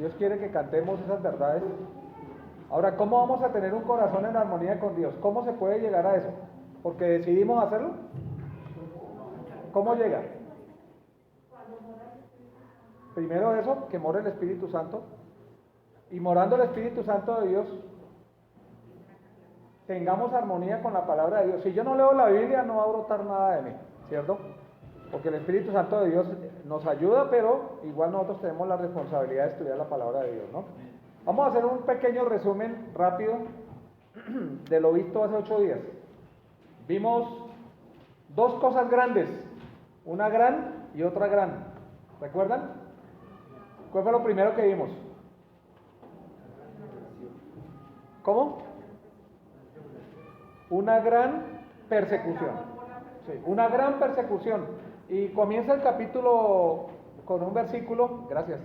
Dios quiere que cantemos esas verdades. Ahora, ¿cómo vamos a tener un corazón en armonía con Dios? ¿Cómo se puede llegar a eso? ¿Porque decidimos hacerlo? ¿Cómo llega? Primero eso, que more el Espíritu Santo. Y morando el Espíritu Santo de Dios, tengamos armonía con la palabra de Dios. Si yo no leo la Biblia, no va a brotar nada de mí, ¿cierto? Porque el Espíritu Santo de Dios nos ayuda, pero igual nosotros tenemos la responsabilidad de estudiar la palabra de Dios, ¿no? Vamos a hacer un pequeño resumen rápido de lo visto hace 8 días. Vimos dos cosas grandes, una gran y otra gran. ¿Recuerdan? ¿Cuál fue lo primero que vimos? ¿Cómo? Una gran persecución. Sí, una gran persecución. Y comienza el capítulo con un versículo, gracias,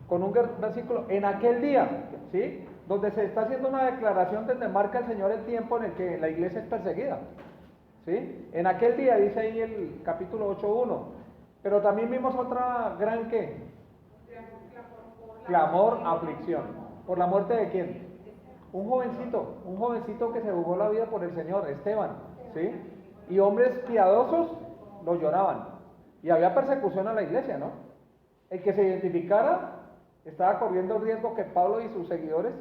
con un versículo, en aquel día, ¿sí? Donde se está haciendo una declaración donde marca el Señor el tiempo en el que la iglesia es perseguida, ¿sí? En aquel día, dice ahí el capítulo 8:1. Pero también vimos otra gran, ¿qué? Clamor, aflicción. ¿Por la muerte de quién? Un jovencito que se jugó la vida por el Señor, Esteban, ¿sí? Y hombres piadosos lo lloraban. Y había persecución a la iglesia, ¿no? El que se identificara estaba corriendo el riesgo que Pablo y sus seguidores,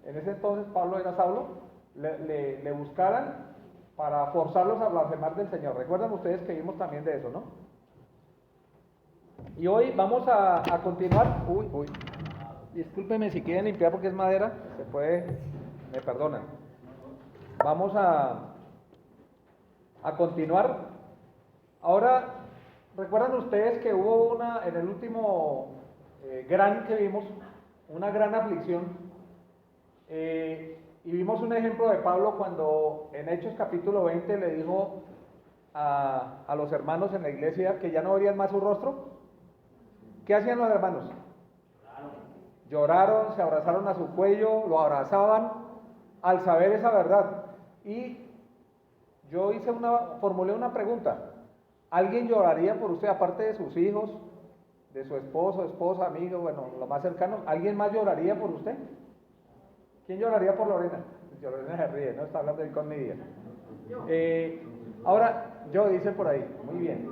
en ese entonces Pablo era Saulo, le buscaran para forzarlos a blasfemar del Señor. Recuerdan ustedes que vimos también de eso, ¿no? Y hoy vamos a continuar. Discúlpeme si quieren limpiar porque es madera, se puede, me perdonan. Vamos a continuar. Ahora, ¿recuerdan ustedes que hubo en el último gran que vimos, una gran aflicción? Y vimos un ejemplo de Pablo cuando en Hechos capítulo 20 le dijo a los hermanos en la iglesia que ya no verían más su rostro. ¿Qué hacían los hermanos? Lloraron, se abrazaron a su cuello, lo abrazaban al saber esa verdad. Y yo formulé una pregunta. ¿Alguien lloraría por usted, aparte de sus hijos, de su esposo, esposa, amigo, bueno, lo más cercano? ¿Alguien más lloraría por usted? ¿Quién lloraría por Lorena? Lorena se ríe, no está hablando ahí con Nidia. Ahora, yo dice por ahí, muy bien.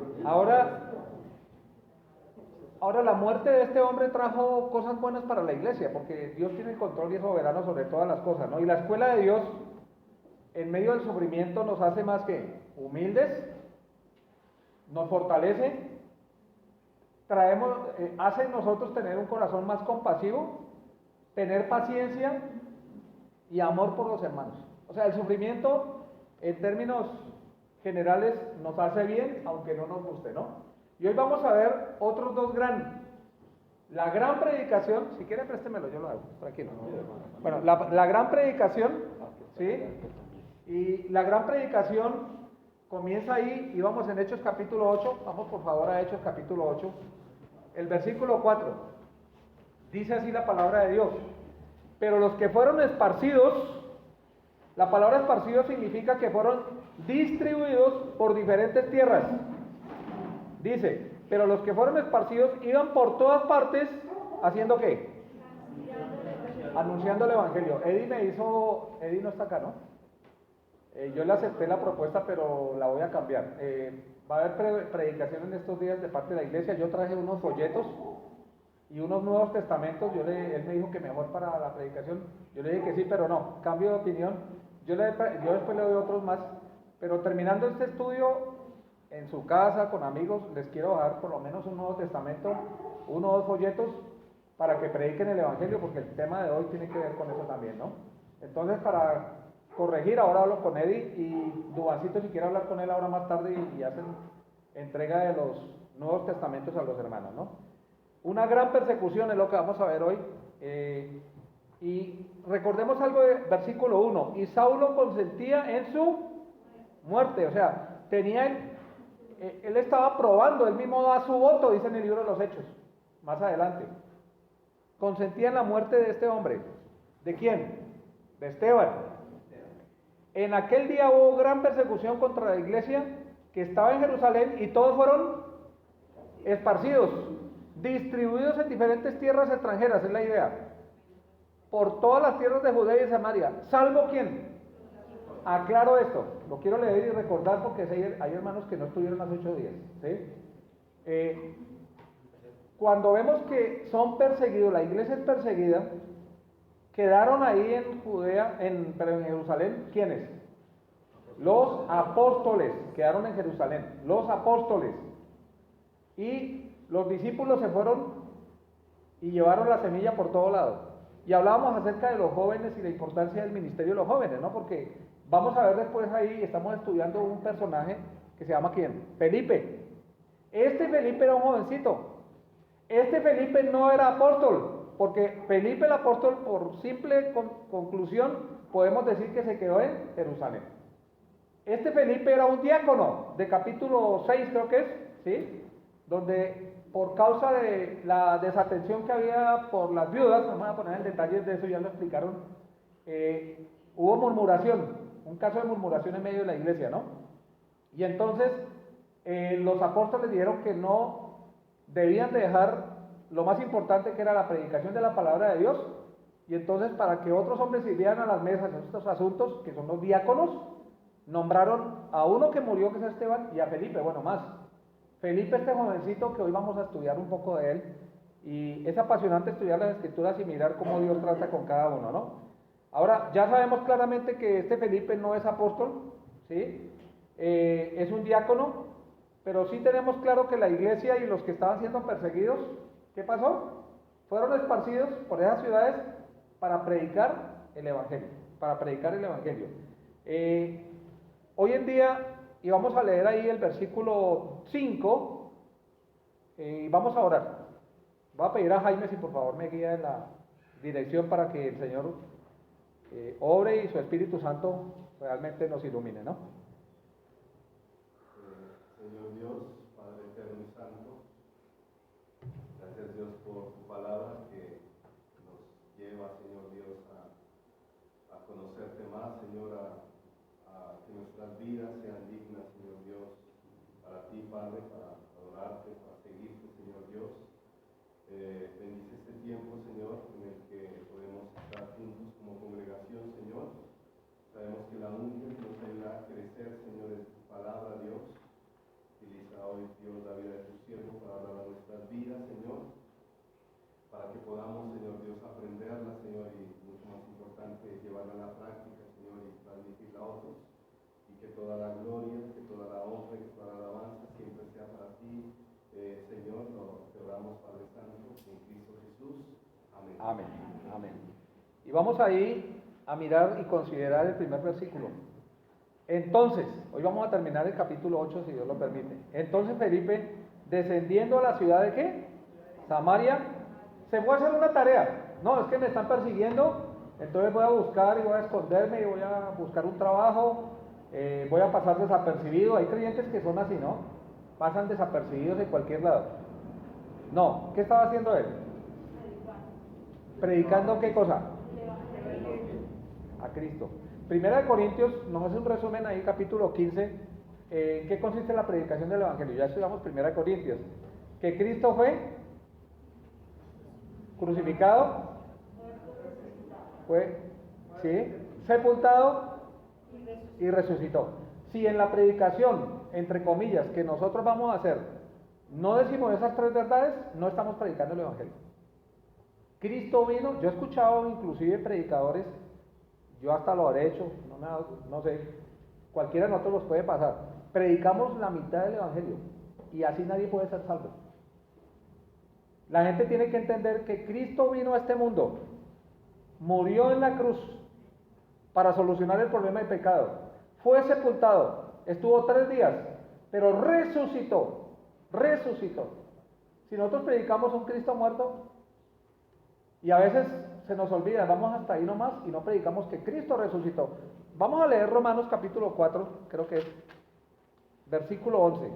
Ahora la muerte de este hombre trajo cosas buenas para la iglesia, porque Dios tiene el control y es soberano sobre todas las cosas, ¿no? Y la escuela de Dios, en medio del sufrimiento, nos hace más que humildes, nos fortalece, hace en nosotros tener un corazón más compasivo, tener paciencia y amor por los hermanos. O sea, el sufrimiento, en términos generales, nos hace bien, aunque no nos guste, ¿no? Y hoy vamos a ver otros dos la gran predicación, si quiere préstemelo, yo lo hago, tranquilo. Bueno, la gran predicación, ¿sí? Y la gran predicación comienza ahí, y vamos en Hechos capítulo 8, vamos por favor a Hechos capítulo 8, el versículo 4, dice así la palabra de Dios: pero los que fueron esparcidos, la palabra esparcido significa que fueron distribuidos por diferentes tierras. Dice, pero los que fueron esparcidos iban por todas partes, ¿haciendo qué? Anunciando el Evangelio. Eddie no está acá, ¿no? Yo le acepté la propuesta, pero la voy a cambiar. Va a haber predicación en estos días de parte de la iglesia. Yo traje unos folletos y unos nuevos testamentos. Él me dijo que mejor para la predicación. Yo le dije que sí, pero no, cambio de opinión. Yo después le doy otros más. Pero terminando este estudio, en su casa, con amigos, les quiero dar por lo menos un Nuevo Testamento, 1 o 2 folletos, para que prediquen el Evangelio, porque el tema de hoy tiene que ver con eso también, ¿no? Entonces, para corregir, ahora hablo con Eddie, y Dubancito, si quiere hablar con él ahora más tarde, y hacen entrega de los Nuevos Testamentos a los hermanos, ¿no? Una gran persecución es lo que vamos a ver hoy, y recordemos algo de versículo 1, y Saulo consentía en su muerte, o sea, él estaba probando, él mismo da su voto, dice en el libro de los Hechos, más adelante. Consentía en la muerte de este hombre. ¿De quién? De Esteban. En aquel día hubo gran persecución contra la iglesia que estaba en Jerusalén y todos fueron esparcidos. distribuidos en diferentes tierras extranjeras, es la idea, por todas las tierras de Judea y de Samaria, ¿salvo quién? Aclaro esto, lo quiero leer y recordar porque hay hermanos que no estuvieron hace 8 días, ¿sí? Cuando vemos que son perseguidos, la iglesia es perseguida, quedaron ahí en Judea, pero en Jerusalén, ¿quiénes? Los apóstoles quedaron en Jerusalén, los apóstoles. Y los discípulos se fueron y llevaron la semilla por todo lado. Y hablábamos acerca de los jóvenes y la importancia del ministerio de los jóvenes, ¿no? Porque vamos a ver después ahí, estamos estudiando un personaje que se llama ¿quién? Felipe. Este Felipe era un jovencito. Este Felipe no era apóstol, porque Felipe el apóstol, por simple conclusión, podemos decir que se quedó en Jerusalén. Este Felipe era un diácono, de capítulo 6 creo que es, ¿sí? Donde por causa de la desatención que había por las viudas, no me voy a poner en detalles de eso, ya lo explicaron, hubo murmuración, un caso de murmuración en medio de la iglesia, ¿no? Y entonces los apóstoles dijeron que no debían de dejar lo más importante, que era la predicación de la palabra de Dios, y entonces para que otros hombres sirvieran a las mesas en estos asuntos, que son los diáconos, nombraron a uno que murió, que es Esteban, y a Felipe, bueno, más. Felipe, este jovencito que hoy vamos a estudiar un poco de él, y es apasionante estudiar las escrituras y mirar cómo Dios trata con cada uno, ¿no? Ahora, ya sabemos claramente que este Felipe no es apóstol, ¿sí? Es un diácono, pero sí tenemos claro que la iglesia y los que estaban siendo perseguidos, ¿qué pasó? Fueron esparcidos por esas ciudades para predicar el evangelio, hoy en día, y vamos a leer ahí el versículo 5, y vamos a orar. Voy a pedir a Jaime si por favor me guía en la dirección para que el Señor obre y su Espíritu Santo realmente nos ilumine, ¿no? Señor Dios, Padre eterno y santo, gracias Dios por tu palabra que nos lleva, Señor Dios, a conocerte más, Señor, a que nuestras vidas sean dignas, Señor Dios, para ti, Padre, para adorarte, para seguirte, Señor Dios. Bendice este tiempo, Señor, en el que podemos estar juntos como congregación, Señor. Sabemos que la única que nos ayuda a crecer, Señor, es tu palabra, Dios. Utiliza hoy, Dios, la vida de tu siervo para hablar a nuestras vidas, Señor, para que podamos, Señor Dios, aprenderla, Señor, y mucho más importante, llevarla a la práctica, Señor, y transmitirla a otros, y que toda la gloria, que toda la honra, que toda la alabanza siempre sea para ti, Señor. Te oramos, Padre Santo, en Cristo Jesús. Amén. Amén, amén. Y vamos ahí a mirar y considerar el primer versículo. Entonces, hoy vamos a terminar el capítulo 8, si Dios lo permite. Entonces Felipe, descendiendo a la ciudad de ¿qué? Samaria, se fue a hacer una tarea. No, es que me están persiguiendo, entonces voy a buscar y voy a esconderme y voy a buscar un trabajo, voy a pasar desapercibido. Hay creyentes que son así, ¿no? Pasan desapercibidos en cualquier lado. No, ¿qué estaba haciendo él? ¿Predicando qué cosa? A Cristo. Primera de Corintios nos hace un resumen ahí, capítulo 15, ¿qué consiste la predicación del Evangelio? Ya estudiamos Primera de Corintios. Que Cristo fue crucificado, fue, ¿sí? Sepultado y resucitó. Si en la predicación, entre comillas, que nosotros vamos a hacer, no decimos esas 3 verdades, no estamos predicando el Evangelio. Cristo vino, yo he escuchado inclusive predicadores, yo hasta lo habré hecho, no sé, cualquiera de nosotros los puede pasar. Predicamos la mitad del Evangelio y así nadie puede ser salvo. La gente tiene que entender que Cristo vino a este mundo, murió en la cruz para solucionar el problema del pecado, fue sepultado, estuvo 3 días, pero resucitó. Si nosotros predicamos un Cristo muerto, y a veces se nos olvida, vamos hasta ahí nomás y no predicamos que Cristo resucitó. Vamos a leer Romanos capítulo 4, creo que es, versículo 11.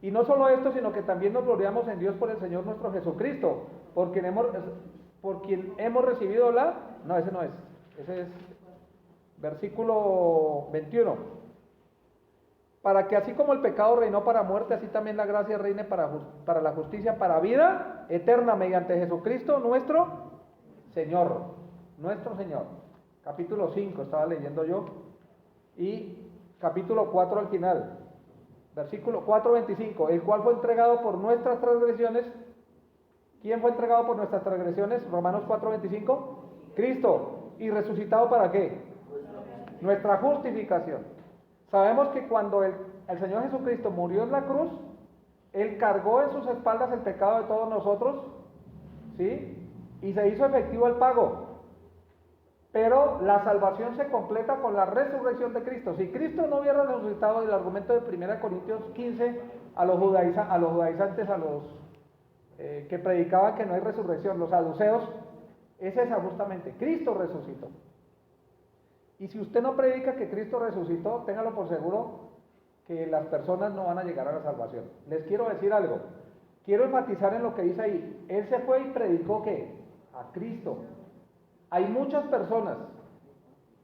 Y no solo esto, sino que también nos gloriamos en Dios por el Señor nuestro Jesucristo, por quien hemos recibido no, ese no es, ese es versículo 21. para que así como el pecado reinó para muerte, así también la gracia reine para la justicia, para vida eterna mediante Jesucristo nuestro Señor. Nuestro Señor. Capítulo 5 estaba leyendo yo, y capítulo 4 al final, versículo 4:25, el cual fue entregado por nuestras transgresiones. ¿Quién fue entregado por nuestras transgresiones? Romanos 4:25, Cristo. ¿Y resucitado para qué? Nuestra justificación. Sabemos que cuando el Señor Jesucristo murió en la cruz, Él cargó en sus espaldas el pecado de todos nosotros, ¿sí? Y se hizo efectivo el pago. Pero la salvación se completa con la resurrección de Cristo. Si Cristo no hubiera resucitado, el argumento de 1 Corintios 15, a los judaizantes, a los que predicaban que no hay resurrección, los saduceos, es esa justamente, Cristo resucitó. Y si usted no predica que Cristo resucitó, téngalo por seguro que las personas no van a llegar a la salvación. Les quiero decir algo, quiero enfatizar en lo que dice ahí. Él se fue y predicó ¿qué? A Cristo. Hay muchas personas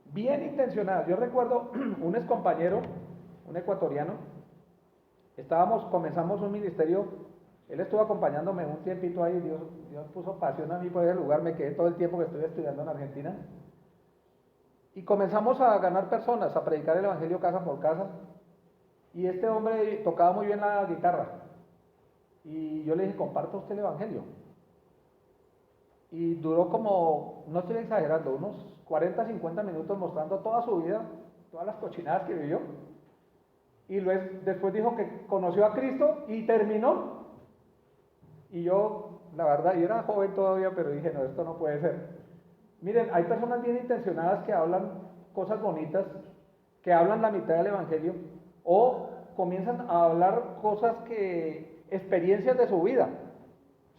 bien intencionadas. Yo recuerdo un excompañero, un ecuatoriano, comenzamos un ministerio, él estuvo acompañándome un tiempito ahí, Dios puso pasión a mí por ese lugar, me quedé todo el tiempo que estuve estudiando en Argentina, y comenzamos a ganar personas, a predicar el evangelio casa por casa, y este hombre tocaba muy bien la guitarra, y yo le dije, comparta usted el evangelio. Y duró como, no estoy exagerando, unos 40, 50 minutos mostrando toda su vida, todas las cochinadas que vivió. Y después dijo que conoció a Cristo y terminó. Y yo, la verdad, yo era joven todavía, pero dije, no, esto no puede ser. Miren, hay personas bien intencionadas que hablan cosas bonitas, que hablan la mitad del evangelio, o comienzan a hablar experiencias de su vida.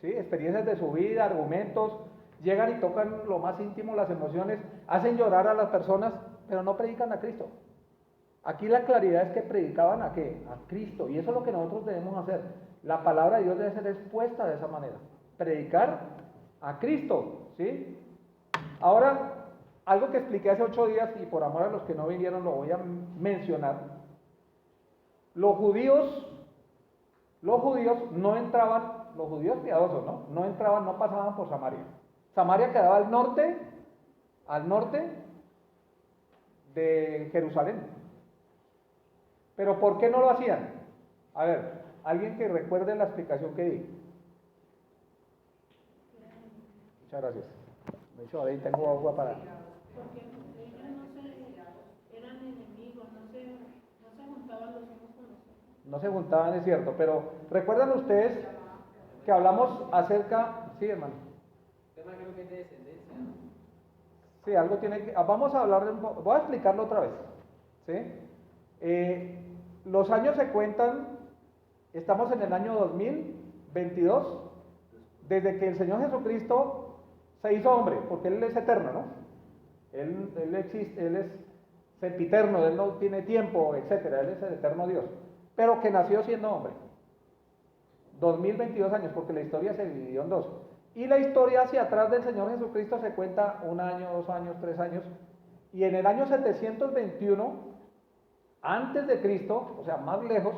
¿Sí? Experiencias de su vida, argumentos, llegan y tocan lo más íntimo, las emociones, hacen llorar a las personas, pero no predican a Cristo. Aquí la claridad es que predicaban ¿a qué? A Cristo, y eso es lo que nosotros debemos hacer. La palabra de Dios debe ser expuesta de esa manera, predicar a Cristo, ¿sí? Ahora, algo que expliqué hace 8 días, y por amor a los que no vinieron lo voy a mencionar. Los judíos no entraban, los judíos piadosos, no entraban, no pasaban por Samaria. Samaria quedaba al norte de Jerusalén. Pero ¿por qué no lo hacían? A ver, alguien que recuerde la explicación que di. Muchas gracias. De hecho, ahí tengo agua para... Porque ellos eran enemigos, no se juntaban los unos con los otros. No se juntaban, es cierto, pero ¿recuerdan ustedes que hablamos acerca... Sí, hermano. El tema creo que es de descendencia, ¿no? Sí, algo tiene que... Vamos a hablar voy a explicarlo otra vez, ¿sí? Los años se cuentan, estamos en el año 2022, desde que el Señor Jesucristo se hizo hombre, porque Él es eterno, ¿no? Él existe, Él es sempiterno, Él no tiene tiempo, etcétera, Él es el eterno Dios, pero que nació siendo hombre. 2022 años, porque la historia se dividió en dos. Y la historia hacia atrás del Señor Jesucristo se cuenta 1 año, 2 años, 3 años, y en el año 721, antes de Cristo, o sea, más lejos,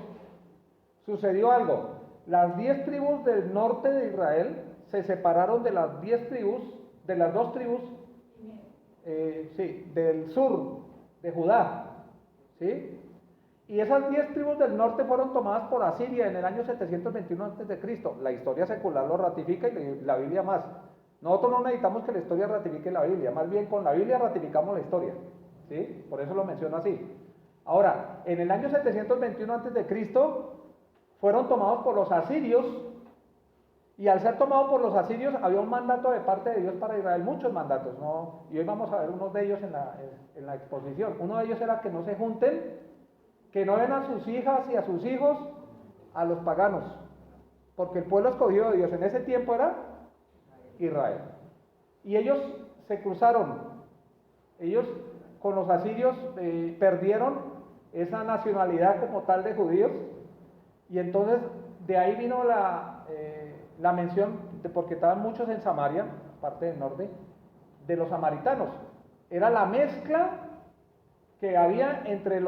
sucedió algo. Las 10 tribus del norte de Israel se separaron de las 10 tribus, de las 2 tribus, del sur de Judá, ¿sí? Y esas 10 tribus del norte fueron tomadas por Asiria en el año 721 antes de Cristo. La historia secular lo ratifica y la Biblia más. Nosotros no necesitamos que la historia ratifique la Biblia, más bien con la Biblia ratificamos la historia, ¿sí? Por eso lo menciono así. Ahora, en el año 721 antes de Cristo fueron tomados por los asirios, y al ser tomados por los asirios había un mandato de parte de Dios para Israel, muchos mandatos, ¿no? Y hoy vamos a ver unos de ellos en la exposición. Uno de ellos era que no se junten, que no den a sus hijas y a sus hijos a los paganos, porque el pueblo escogido de Dios en ese tiempo era Israel. Y ellos se cruzaron, ellos con los asirios perdieron esa nacionalidad como tal de judíos, y entonces de ahí vino la mención, porque estaban muchos en Samaria, parte del norte, de los samaritanos. Era la mezcla que había entre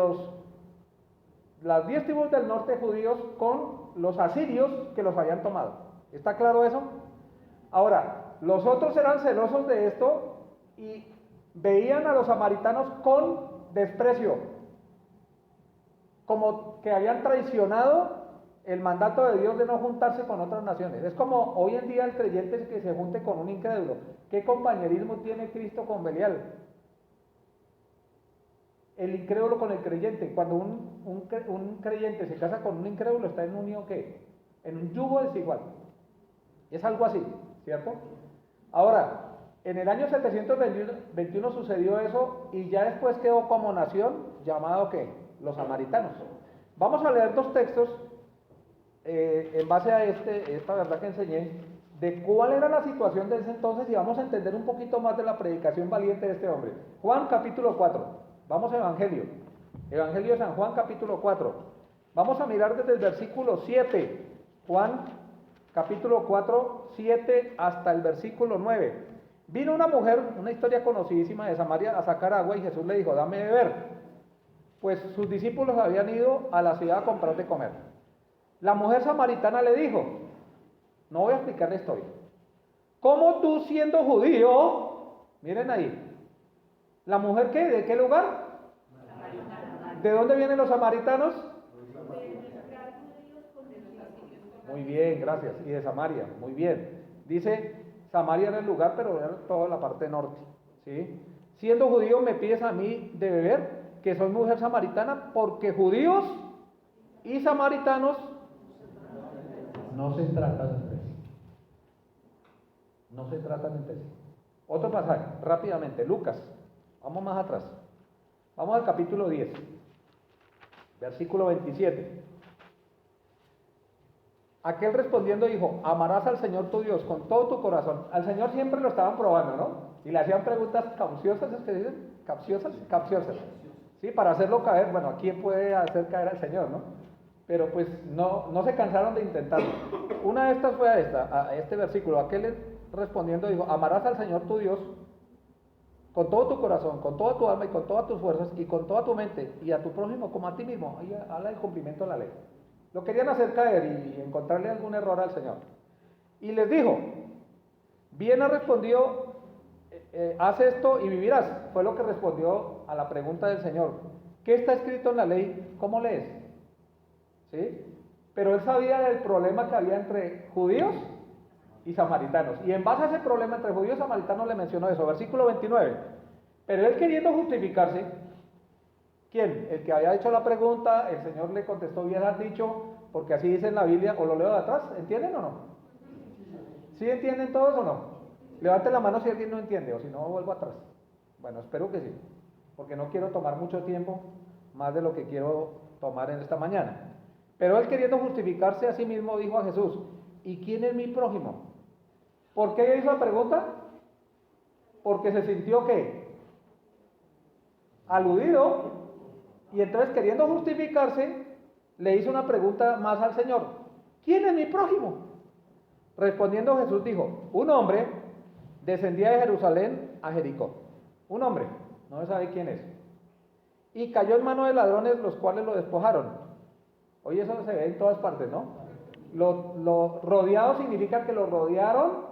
las 10 tribus del norte judíos con los asirios que los habían tomado. ¿Está claro eso? Ahora, los otros eran celosos de esto y veían a los samaritanos con desprecio, como que habían traicionado el mandato de Dios de no juntarse con otras naciones. Es como hoy en día el creyente que se junte con un incrédulo. ¿Qué compañerismo tiene Cristo con Belial? El incrédulo con el creyente. Cuando un creyente se casa con un incrédulo, está en un unión, ¿qué? En un yugo desigual. Es algo así, ¿cierto? Ahora, en el año 721 sucedió eso y ya después quedó como nación llamado, ¿qué? Los samaritanos. Vamos a leer dos textos en base a esta verdad que enseñé, de cuál era la situación de ese entonces y vamos a entender un poquito más de la predicación valiente de este hombre. Juan capítulo 4, vamos a Evangelio de San Juan capítulo 4, vamos a mirar desde el versículo 7, Juan capítulo 4, 7 hasta el versículo 9. Vino una mujer, una historia conocidísima de Samaria, a sacar agua y Jesús le dijo, dame de beber, pues sus discípulos habían ido a la ciudad a comprar de comer. La mujer samaritana le dijo, no voy a explicar la historia, ¿cómo tú siendo judío? Miren ahí, ¿la mujer qué? ¿De qué lugar? ¿De dónde vienen los samaritanos? Muy bien, gracias. Y de Samaria, muy bien. Dice, Samaria era el lugar, pero era toda la parte norte, ¿sí? Siendo judío me pides a mí de beber, que soy mujer samaritana, porque judíos y samaritanos no se tratan entre sí. No se tratan entre sí. Otro pasaje, rápidamente, Lucas. Vamos más atrás. Vamos al capítulo 10, versículo 27. Aquel respondiendo dijo, amarás al Señor tu Dios con todo tu corazón. Al Señor siempre lo estaban probando, ¿no? Y le hacían preguntas capciosas, ¿es que dicen? Capciosas. Sí, para hacerlo caer, bueno, ¿a quién puede hacer caer al Señor, no? Pero pues no se cansaron de intentarlo. Una de estas fue a este versículo. Aquel respondiendo dijo, amarás al Señor tu Dios con todo tu corazón, con toda tu alma y con todas tus fuerzas y con toda tu mente y a tu prójimo como a ti mismo. Ahí habla del cumplimiento de la ley. Lo querían hacer caer y encontrarle algún error al Señor. Y les dijo, bien ha respondido, haz esto y vivirás. Fue lo que respondió a la pregunta del Señor. ¿Qué está escrito en la ley? ¿Cómo lees? ¿Sí? Pero él sabía del problema que había entre judíos y samaritanos. Y en base a ese problema entre judíos y samaritanos le mencionó eso. Versículo 29. Pero él queriendo justificarse, ¿quién? El que había hecho la pregunta, el Señor le contestó, bien has dicho, porque así dice en la Biblia, o lo leo de atrás, ¿entienden o no? ¿Sí entienden todos o no? Levanten la mano si alguien no entiende, o si no vuelvo atrás. Bueno, espero que sí, porque no quiero tomar mucho tiempo, más de lo que quiero tomar en esta mañana. Pero él queriendo justificarse a sí mismo dijo a Jesús, ¿y quién es mi prójimo? ¿Por qué hizo la pregunta? Porque se sintió ¿qué? Aludido. Y entonces queriendo justificarse, le hizo una pregunta más al Señor. ¿Quién es mi prójimo? Respondiendo Jesús dijo, un hombre descendía de Jerusalén a Jericó. Un hombre, no se sabe quién es. Y cayó en manos de ladrones, los cuales lo despojaron. Hoy eso se ve en todas partes, ¿no? Lo rodeado significa que lo rodearon,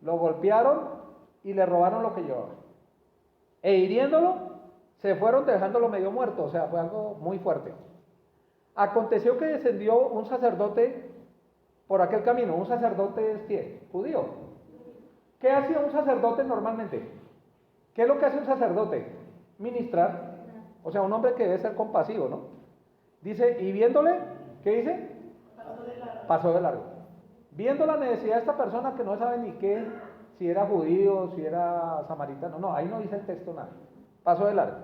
lo golpearon y le robaron lo que llevaba. E hiriéndolo, se fueron dejándolo medio muerto, o sea, fue algo muy fuerte. Aconteció que descendió un sacerdote por aquel camino. Un sacerdote es ¿qué? Judío. ¿Qué hacía un sacerdote normalmente? ¿Qué es lo que hace un sacerdote? Ministrar. O sea, un hombre que debe ser compasivo, ¿no? Dice, y viéndole, ¿qué dice? Pasó de largo. Viendo la necesidad de esta persona que no sabe ni qué, si era judío, si era samaritano, no, ahí no dice el texto nada. Pasó de largo.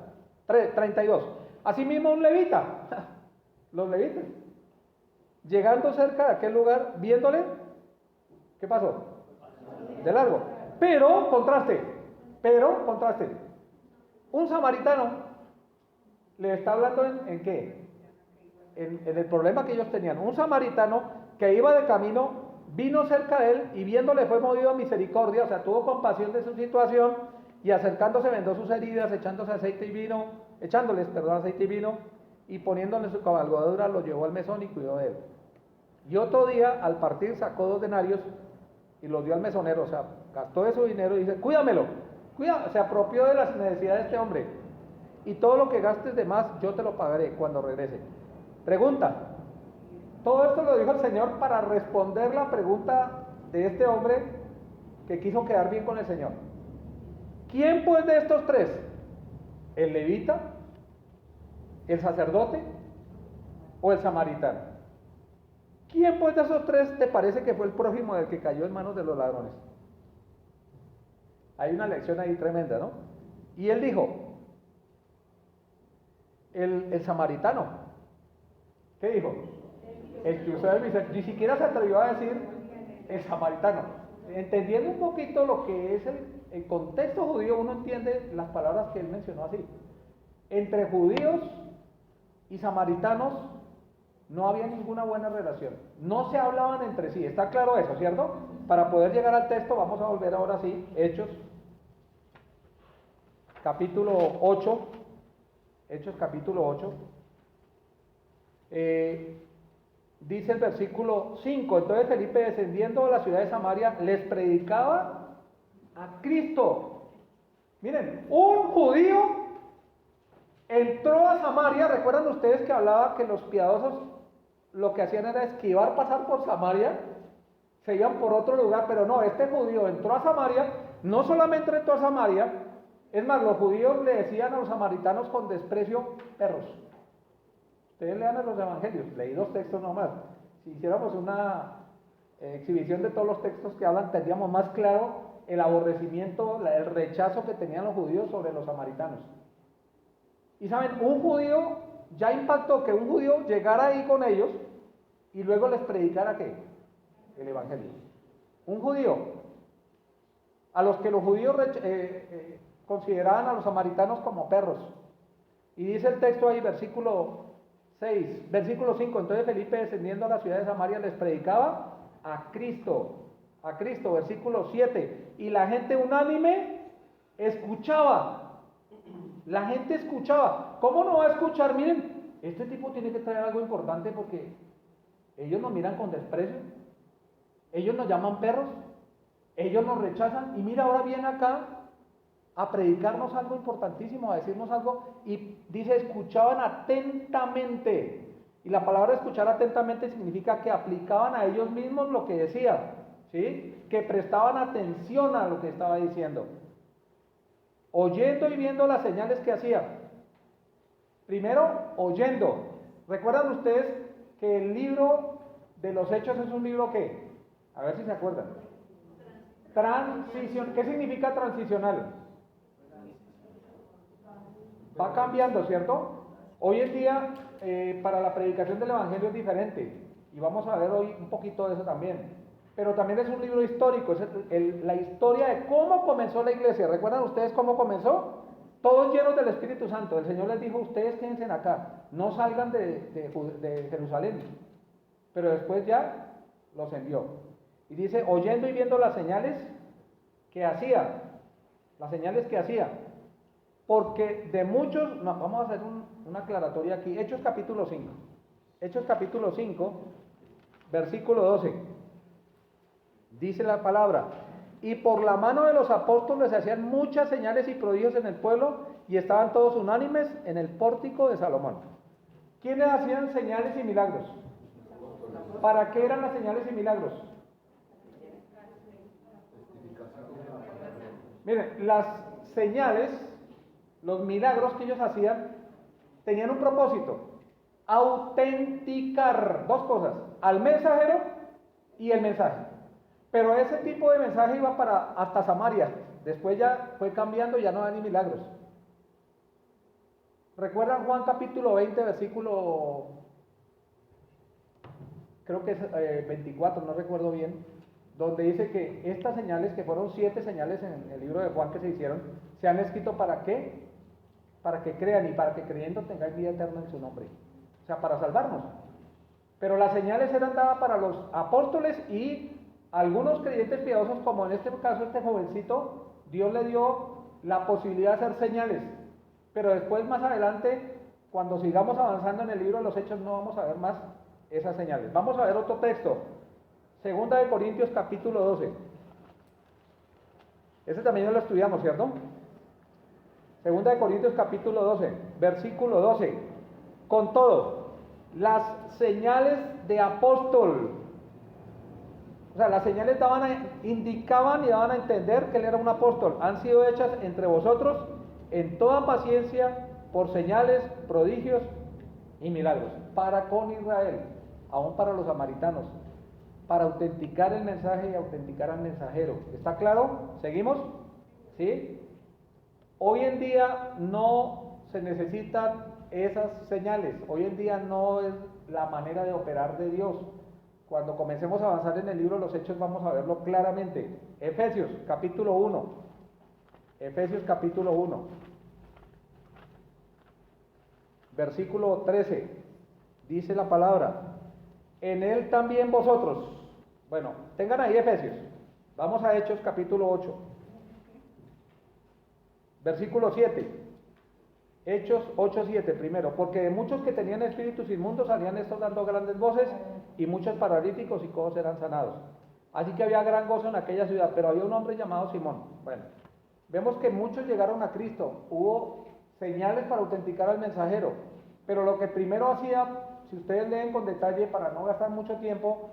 32. Asimismo un levita, los levitas, llegando cerca de aquel lugar, viéndole, ¿qué pasó? De largo. Pero, contraste, un samaritano le está hablando en qué? En el problema que ellos tenían. Un samaritano que iba de camino, vino cerca de él y viéndole fue movido a misericordia, o sea, tuvo compasión de su situación y acercándose vendó sus heridas, echándoles aceite y vino, y poniéndole su cabalgadura lo llevó al mesón y cuidó de él. Y otro día, al partir, sacó 2 denarios y los dio al mesonero, o sea, gastó de su dinero y dice, cuídamelo, se apropió de las necesidades de este hombre, y todo lo que gastes de más, yo te lo pagaré cuando regrese. Pregunta, todo esto lo dijo el Señor para responder la pregunta de este hombre que quiso quedar bien con el Señor. ¿Quién pues de estos 3? ¿El levita, el sacerdote o el samaritano? ¿Quién pues de esos 3 te parece que fue el prójimo del que cayó en manos de los ladrones? Hay una lección ahí tremenda, ¿no? Y él dijo, el samaritano. ¿Qué dijo? El que usó el misericordia. Ni siquiera se atrevió a decir el samaritano. Entendiendo un poquito lo que es el contexto judío, uno entiende las palabras que él mencionó así. Entre judíos y samaritanos no había ninguna buena relación. No se hablaban entre sí. Está claro eso, ¿cierto? Para poder llegar al texto, vamos a volver ahora sí, Hechos, capítulo 8. Hechos, capítulo 8. Dice el versículo 5, entonces Felipe, descendiendo a la ciudad de Samaria, les predicaba a Cristo. Miren, un judío entró a Samaria. ¿Recuerdan ustedes que hablaba que los piadosos lo que hacían era esquivar pasar por Samaria? Se iban por otro lugar, pero no, este judío entró a Samaria. No solamente entró a Samaria, es más, los judíos le decían a los samaritanos con desprecio, perros. Ustedes lean en los evangelios, leí 2 textos nomás. Si hiciéramos una exhibición de todos los textos que hablan, tendríamos más claro el aborrecimiento, el rechazo que tenían los judíos sobre los samaritanos. Y saben, un judío, ya impactó que un judío llegara ahí con ellos y luego les predicara ¿qué? El evangelio. Un judío, a los que los judíos consideraban a los samaritanos como perros. Y dice el texto ahí, versículo 5, entonces Felipe, descendiendo a la ciudad de Samaria, les predicaba a Cristo, versículo 7, y la gente unánime escuchaba. La gente escuchaba. ¿Cómo no va a escuchar? Miren, este tipo tiene que traer algo importante, porque ellos nos miran con desprecio, ellos nos llaman perros, ellos nos rechazan, y mira, ahora viene acá a predicarnos algo importantísimo, a decirnos algo, y dice, escuchaban atentamente. Y la palabra escuchar atentamente significa que aplicaban a ellos mismos lo que decía, ¿sí? Que prestaban atención a lo que estaba diciendo, oyendo y viendo las señales que hacía. Primero, oyendo. ¿Recuerdan ustedes que el libro de los Hechos es un libro que, a ver si se acuerdan, transición? ¿Qué significa transicional? Va cambiando, ¿cierto? Hoy en día, para la predicación del evangelio es diferente, y vamos a ver hoy un poquito de eso también. Pero también es un libro histórico, es la historia de cómo comenzó la iglesia. ¿Recuerdan ustedes cómo comenzó? Todos llenos del Espíritu Santo. El Señor les dijo, ustedes quédense acá, no salgan de Jerusalén. Pero después ya los envió. Y dice, oyendo y viendo las señales que hacía, porque de muchos, no, vamos a hacer una aclaratoria aquí. Hechos capítulo 5, versículo 12, dice la palabra, y por la mano de los apóstoles se hacían muchas señales y prodigios en el pueblo, y estaban todos unánimes en el pórtico de Salomón. ¿Quiénes hacían señales y milagros? ¿Para qué eran las señales y milagros? Miren, las señales, los milagros que ellos hacían, tenían un propósito: autenticar 2 cosas, al mensajero y el mensaje. Pero ese tipo de mensaje iba hasta Samaria. Después ya fue cambiando, ya no hay ni milagros. ¿Recuerdan Juan capítulo 20, versículo, creo que es 24, no recuerdo bien, donde dice que estas señales, que fueron 7 señales en el libro de Juan que se hicieron, se han escrito ¿para qué? Para que crean, y para que creyendo tengáis vida eterna en su nombre. O sea, para salvarnos. Pero las señales eran dadas para los apóstoles y algunos creyentes piadosos, como en este caso este jovencito, Dios le dio la posibilidad de hacer señales. Pero después, más adelante, cuando sigamos avanzando en el libro de los Hechos no vamos a ver más esas señales. Vamos a ver otro texto, Segunda de Corintios capítulo 12. Ese también lo estudiamos, ¿cierto? Segunda de Corintios capítulo 12, versículo 12. Con todo, las señales de apóstol, o sea, las señales indicaban y daban a entender que él era un apóstol, han sido hechas entre vosotros en toda paciencia por señales, prodigios y milagros, para con Israel, aún para los samaritanos, para autenticar el mensaje y autenticar al mensajero. ¿Está claro? ¿Seguimos? ¿Sí? Hoy en día no se necesitan esas señales, hoy en día no es la manera de operar de Dios. Cuando comencemos a avanzar en el libro de los Hechos vamos a verlo claramente. Efesios capítulo 1. Efesios capítulo 1. Versículo 13. Dice la palabra: en él también vosotros. Bueno, tengan ahí Efesios. Vamos a Hechos capítulo 8. Versículo 7. Hechos 8:7 primero, porque de muchos que tenían espíritus inmundos salían estos dando grandes voces, y muchos paralíticos y cojos eran sanados. Así que había gran gozo en aquella ciudad, pero había un hombre llamado Simón. Bueno, vemos que muchos llegaron a Cristo, hubo señales para autenticar al mensajero, pero lo que primero hacía, si ustedes leen con detalle para no gastar mucho tiempo,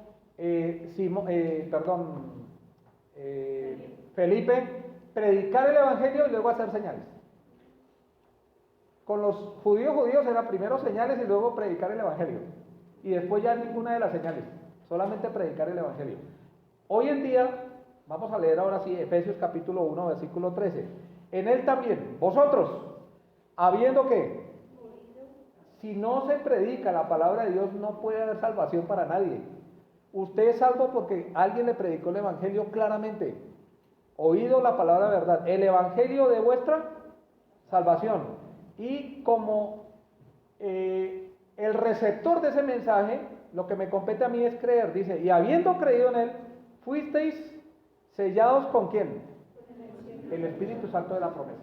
Felipe, predicar el evangelio y luego hacer señales. Con los judíos era primero señales y luego predicar el evangelio. Y después ya ninguna de las señales, solamente predicar el evangelio. Hoy en día, vamos a leer ahora sí Efesios capítulo 1, versículo 13. En él también, vosotros, habiendo que, si no se predica la palabra de Dios, no puede haber salvación para nadie. Usted es salvo porque alguien le predicó el evangelio claramente. Oído la palabra de verdad, el evangelio de vuestra salvación. Y como el receptor de ese mensaje, lo que me compete a mí es creer. Dice, y habiendo creído en él, fuisteis sellados ¿con quién? El Espíritu Santo de la promesa.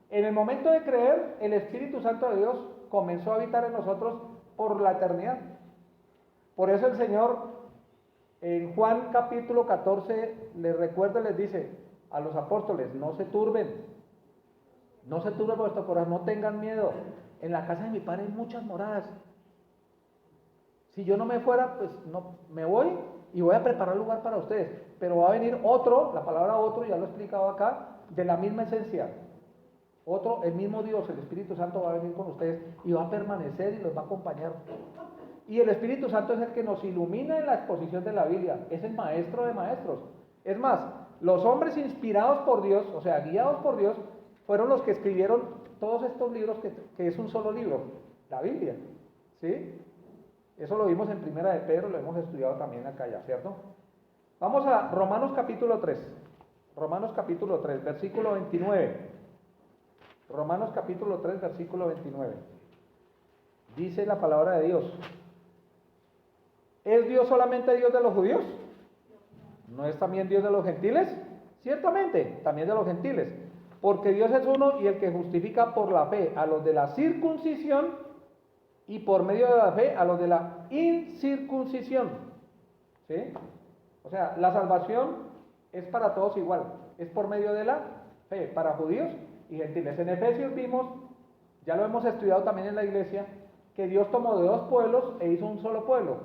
En el momento de creer, el Espíritu Santo de Dios comenzó a habitar en nosotros por la eternidad. Por eso el Señor en Juan capítulo 14 les recuerda y les dice a los apóstoles: no se turben vuestro corazón, no tengan miedo. En la casa de mi Padre hay muchas moradas. Si yo no me fuera, pues no, me voy y voy a preparar lugar para ustedes. Pero va a venir otro, la palabra otro ya lo he explicado acá, de la misma esencia. Otro, el mismo Dios, el Espíritu Santo va a venir con ustedes y va a permanecer y los va a acompañar. Y el Espíritu Santo es el que nos ilumina en la exposición de la Biblia, es el maestro de maestros. Es más, los hombres inspirados por Dios, o sea, guiados por Dios, fueron los que escribieron todos estos libros que es un solo libro, la Biblia, ¿sí? Eso lo vimos en Primera de Pedro, lo hemos estudiado también acá ya, ¿cierto? Vamos a Romanos capítulo 3, versículo 29. Romanos capítulo 3, versículo 29. Dice la palabra de Dios: ¿es Dios solamente Dios de los judíos? ¿No es también Dios de los gentiles? Ciertamente, también de los gentiles. Porque Dios es uno y el que justifica por la fe a los de la circuncisión y por medio de la fe a los de la incircuncisión. ¿Sí? O sea, la salvación es para todos igual. Es por medio de la fe, para judíos y gentiles. En Efesios vimos, ya lo hemos estudiado también en la iglesia, que Dios tomó de dos pueblos e hizo un solo pueblo.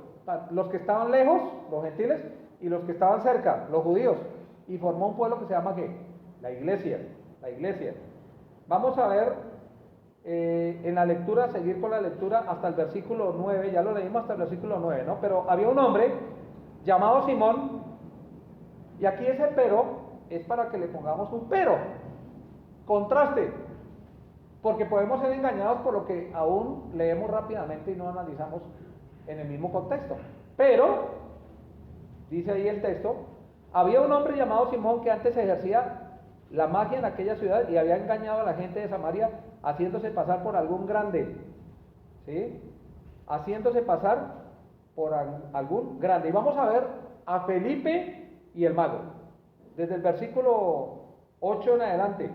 Los que estaban lejos, los gentiles, y los que estaban cerca, los judíos. Y formó un pueblo que se llama ¿qué? La iglesia. La iglesia. Vamos a ver en la lectura, seguir con la lectura hasta el versículo 9, ya lo leímos hasta el versículo 9, ¿no? Pero había un hombre llamado Simón, y aquí ese pero es para que le pongamos un pero, contraste, porque podemos ser engañados por lo que aún leemos rápidamente y no analizamos en el mismo contexto. Pero, dice ahí el texto, había un hombre llamado Simón que antes ejercía la magia en aquella ciudad y había engañado a la gente de Samaria haciéndose pasar por algún grande, ¿sí? Haciéndose pasar por algún grande. Y vamos a ver a Felipe y el mago, desde el versículo 8 en adelante.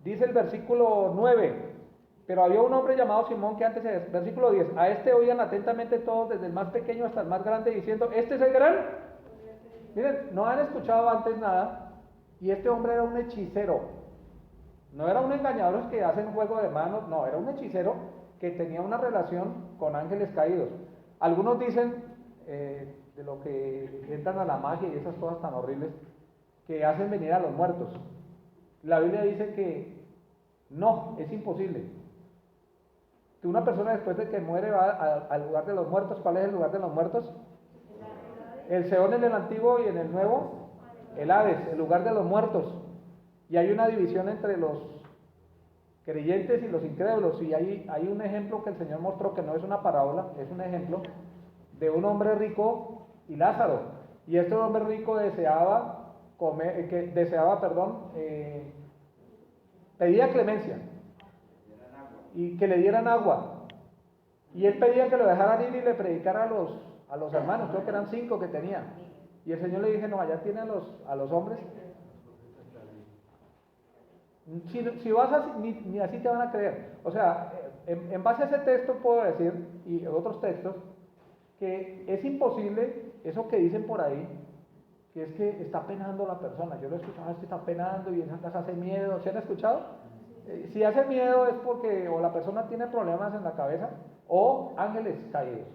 Dice el versículo 9: Pero había un hombre llamado Simón que antes, versículo 10, a este oían atentamente todos, desde el más pequeño hasta el más grande, diciendo, este es el gran. Miren, no han escuchado antes nada, y este hombre era un hechicero. No era un engañador que hacen juego de manos, no, era un hechicero que tenía una relación con ángeles caídos. Algunos dicen, de lo que entran a la magia y esas cosas tan horribles, que hacen venir a los muertos. La Biblia dice que no, es imposible. Que una persona después de que muere va al lugar de los muertos. ¿Cuál es el lugar de los muertos? El Seol en el Antiguo y en el Nuevo, el Hades, el lugar de los muertos. Y hay una división entre los creyentes y los incrédulos. Y hay un ejemplo que el Señor mostró, que no es una parábola, es un ejemplo de un hombre rico y Lázaro. Y este hombre rico deseaba pedía clemencia y que le dieran agua. Y él pedía que lo dejaran ir y le predicara a los hermanos, creo que eran 5 que tenía. Y el Señor le dije, no, allá tiene a los hombres. Si vas así, ni así te van a creer. O sea, en base a ese texto puedo decir, y otros textos, que es imposible eso que dicen por ahí, que es que está penando la persona. Yo lo he escuchado, es que está penando y esa casa hace miedo. ¿Se han escuchado? Si hace miedo es porque o la persona tiene problemas en la cabeza o ángeles caídos.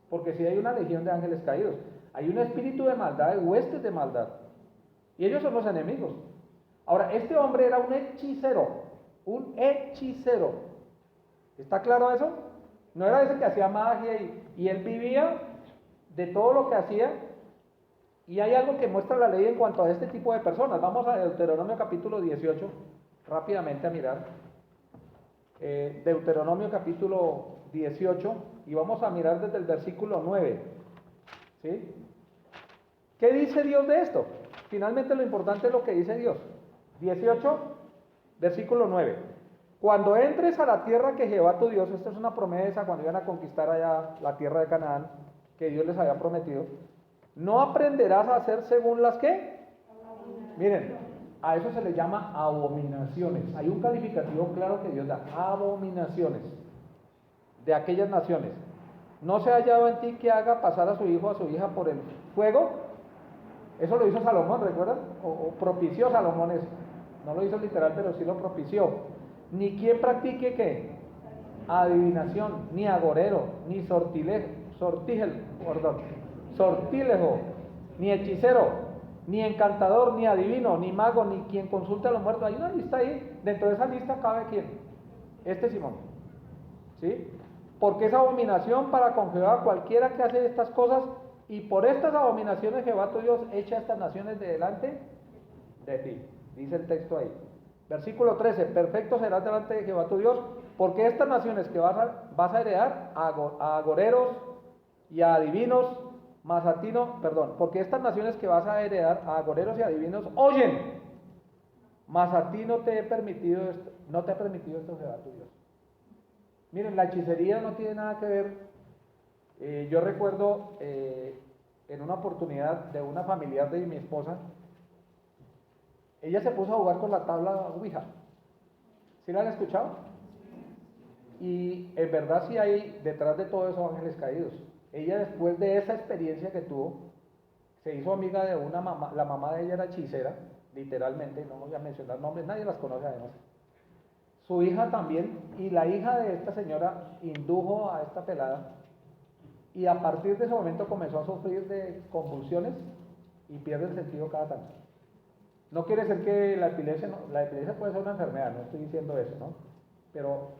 Porque si hay una legión de ángeles caídos, hay un espíritu de maldad, de huestes de maldad. Y ellos son los enemigos. Ahora, este hombre era un hechicero. Un hechicero. ¿Está claro eso? No era ese que hacía magia y él vivía de todo lo que hacía. Y hay algo que muestra la ley en cuanto a este tipo de personas. Vamos a Deuteronomio capítulo 18, rápidamente a mirar. Deuteronomio capítulo 18, y vamos a mirar desde el versículo 9. ¿Sí? ¿Qué dice Dios de esto? Finalmente lo importante es lo que dice Dios. 18, versículo 9. Cuando entres a la tierra que Jehová tu Dios, esta es una promesa cuando iban a conquistar allá la tierra de Canaán, que Dios les había prometido, no aprenderás a hacer según las que. Miren, a eso se le llama abominaciones. Hay un calificativo claro que Dios da, abominaciones de aquellas naciones. No se ha hallado en ti que haga pasar a su hijo o a su hija por el fuego. Eso lo hizo Salomón, ¿recuerdan? O propició Salomón eso. No lo hizo literal, pero sí lo propició. Ni quien practique ¿qué? Adivinación, ni agorero, ni sortilejo, ni hechicero, ni encantador, ni adivino, ni mago, ni quien consulte a los muertos. Hay una lista ahí, dentro de esa lista cabe ¿quién? Este Simón. ¿Sí? Porque es abominación para con Jehová cualquiera que hace estas cosas, y por estas abominaciones Jehová tu Dios echa estas naciones de delante de ti. Dice el texto ahí. Versículo 13, perfecto serás delante de Jehová tu Dios, porque estas naciones que vas a heredar a agoreros y a adivinos, porque estas naciones que vas a heredar a agoreros y adivinos oyen, mas a ti no te he permitido esto, Jehová tu Dios. Miren, la hechicería no tiene nada que ver. Yo recuerdo en una oportunidad de una familiar de mi esposa, ella se puso a jugar con la tabla Ouija. ¿Sí la han escuchado? Y en verdad sí hay detrás de todo eso ángeles caídos. Ella, después de esa experiencia que tuvo, se hizo amiga de una mamá. La mamá de ella era hechicera, literalmente, no voy a mencionar nombres, nadie las conoce además. Su hija también, y la hija de esta señora indujo a esta pelada, y a partir de ese momento comenzó a sufrir de convulsiones y pierde el sentido cada tanto. No quiere decir que la epilepsia puede ser una enfermedad, no estoy diciendo eso, ¿no? Pero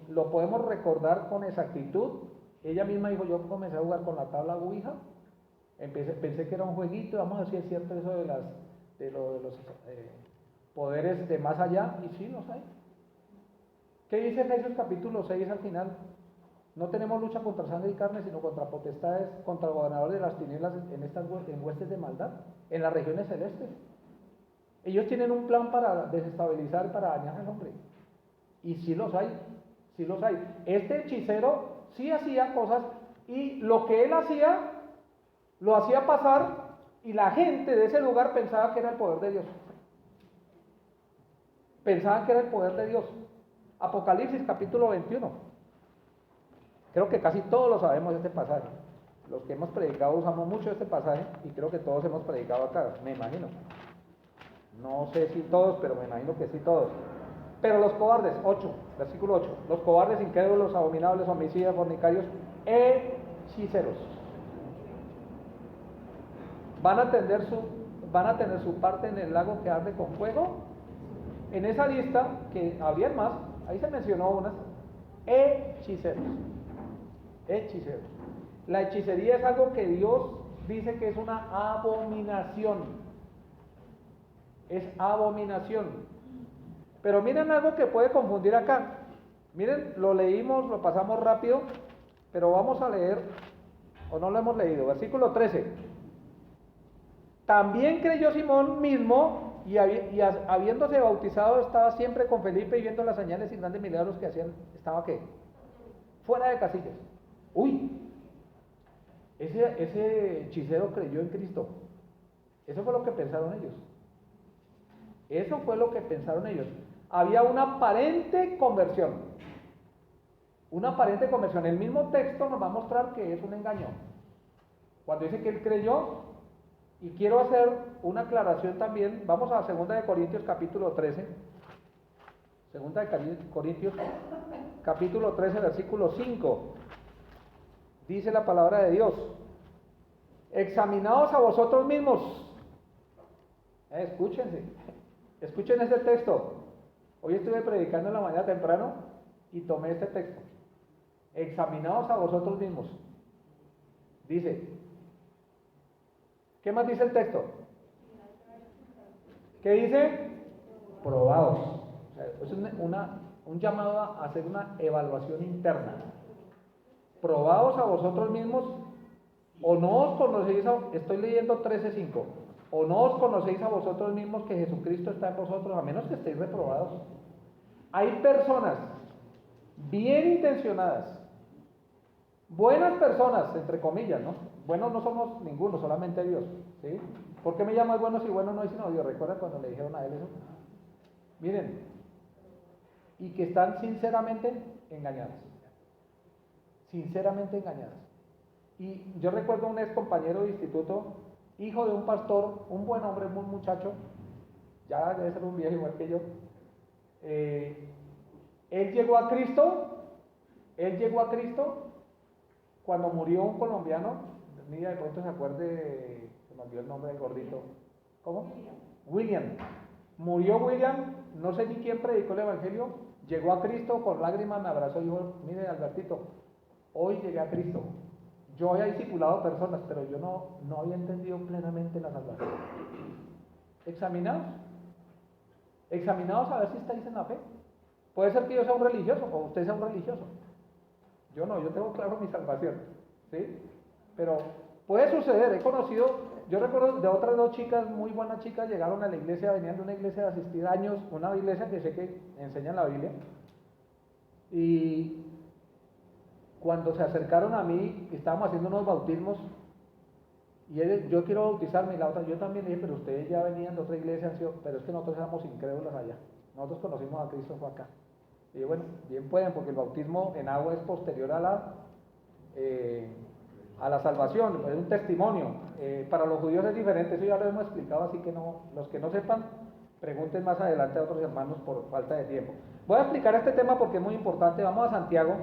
lo podemos recordar con exactitud. Ella misma dijo, yo comencé a jugar con la tabla Ouija, pensé que era un jueguito, vamos a ver si es cierto eso de los poderes de más allá, y sí los hay. ¿Qué dice Efesios capítulo 6 al final? No tenemos lucha contra sangre y carne, sino contra potestades, contra gobernadores de las tinieblas en huestes de maldad, en las regiones celestes. Ellos tienen un plan para desestabilizar, para dañar al hombre. Y sí los hay, sí los hay. Este hechicero sí hacía cosas, y lo que él hacía, lo hacía pasar, y la gente de ese lugar pensaba que era el poder de Dios. Pensaban que era el poder de Dios. Apocalipsis capítulo 21. Creo que casi todos lo sabemos este pasaje. Los que hemos predicado usamos mucho este pasaje y creo que todos hemos predicado acá, me imagino. No sé si todos, pero me imagino que sí todos. Pero los cobardes, 8, versículo 8. Los cobardes, incrédulos, abominables, homicidas, fornicarios, hechiceros. Van a tener su parte en el lago que arde con fuego. En esa lista, que había más, ahí se mencionó unas, hechiceros. Hechiceros. La hechicería es algo que Dios dice que es una abominación. Es abominación. Pero miren algo que puede confundir acá. Miren, lo leímos, lo pasamos rápido, pero vamos a leer, o no lo hemos leído, versículo 13. También creyó Simón mismo, y habiéndose bautizado, estaba siempre con Felipe y viendo las señales y grandes milagros que hacían, estaba ¿qué? Fuera de casillas. Uy, ese hechicero creyó en Cristo. Eso fue lo que pensaron ellos. Eso fue lo que pensaron ellos. Había una aparente conversión. Una aparente conversión. El mismo texto nos va a mostrar que es un engaño. Cuando dice que él creyó, y quiero hacer una aclaración también, vamos a 2 de Corintios capítulo 13. 2 de Corintios capítulo 13, versículo 5. Dice la palabra de Dios: examinaos a vosotros mismos. Escúchense, escuchen ese texto. Hoy estuve predicando en la mañana temprano y tomé este texto. Examinaos a vosotros mismos. Dice, ¿qué más dice el texto? ¿Qué dice? Probados. O sea, es un llamado a hacer una evaluación interna. Probaos a vosotros mismos, o no os conocéis, estoy leyendo 13:5, o no os conocéis a vosotros mismos que Jesucristo está en vosotros, a menos que estéis reprobados. Hay personas bien intencionadas, buenas personas, entre comillas, ¿no? Buenos no somos ninguno, solamente Dios, ¿sí? ¿Por qué me llamas bueno si bueno no es sino Dios? ¿Recuerdan cuando le dijeron a él eso? Miren, y que están sinceramente engañadas. Sinceramente engañadas. Y yo recuerdo un ex compañero de instituto, hijo de un pastor, un buen hombre, un buen muchacho, ya debe ser un viejo igual que yo. Él llegó a Cristo cuando murió un colombiano. Mira, de pronto se acuerde, se me olvidó el nombre del gordito. ¿Cómo? William. Murió William, no sé ni quién predicó el evangelio, llegó a Cristo, con lágrimas me abrazó y dijo: mire, Albertito, hoy llegué a Cristo. Yo había discipulado personas, pero yo no había entendido plenamente la salvación. Examinaos a ver si estáis en la fe. Puede ser que yo sea un religioso o usted sea un religioso. Yo no, yo tengo claro mi salvación, ¿sí? Pero puede suceder. He conocido, yo recuerdo de otras 2 chicas, muy buenas chicas, llegaron a la iglesia, venían de una iglesia de asistir años, una iglesia que sé que enseña la Biblia, y cuando se acercaron a mí, estábamos haciendo unos bautismos, y yo quiero bautizarme, y la otra, yo también dije, pero ustedes ya venían de otra iglesia, pero es que nosotros éramos incrédulos allá, nosotros conocimos a Cristo fue acá. Y yo, bueno, bien pueden, porque el bautismo en agua es posterior a la salvación, es un testimonio. Para los judíos es diferente, eso ya lo hemos explicado, así que no, los que no sepan, pregunten más adelante a otros hermanos por falta de tiempo. Voy a explicar este tema porque es muy importante. Vamos a Santiago,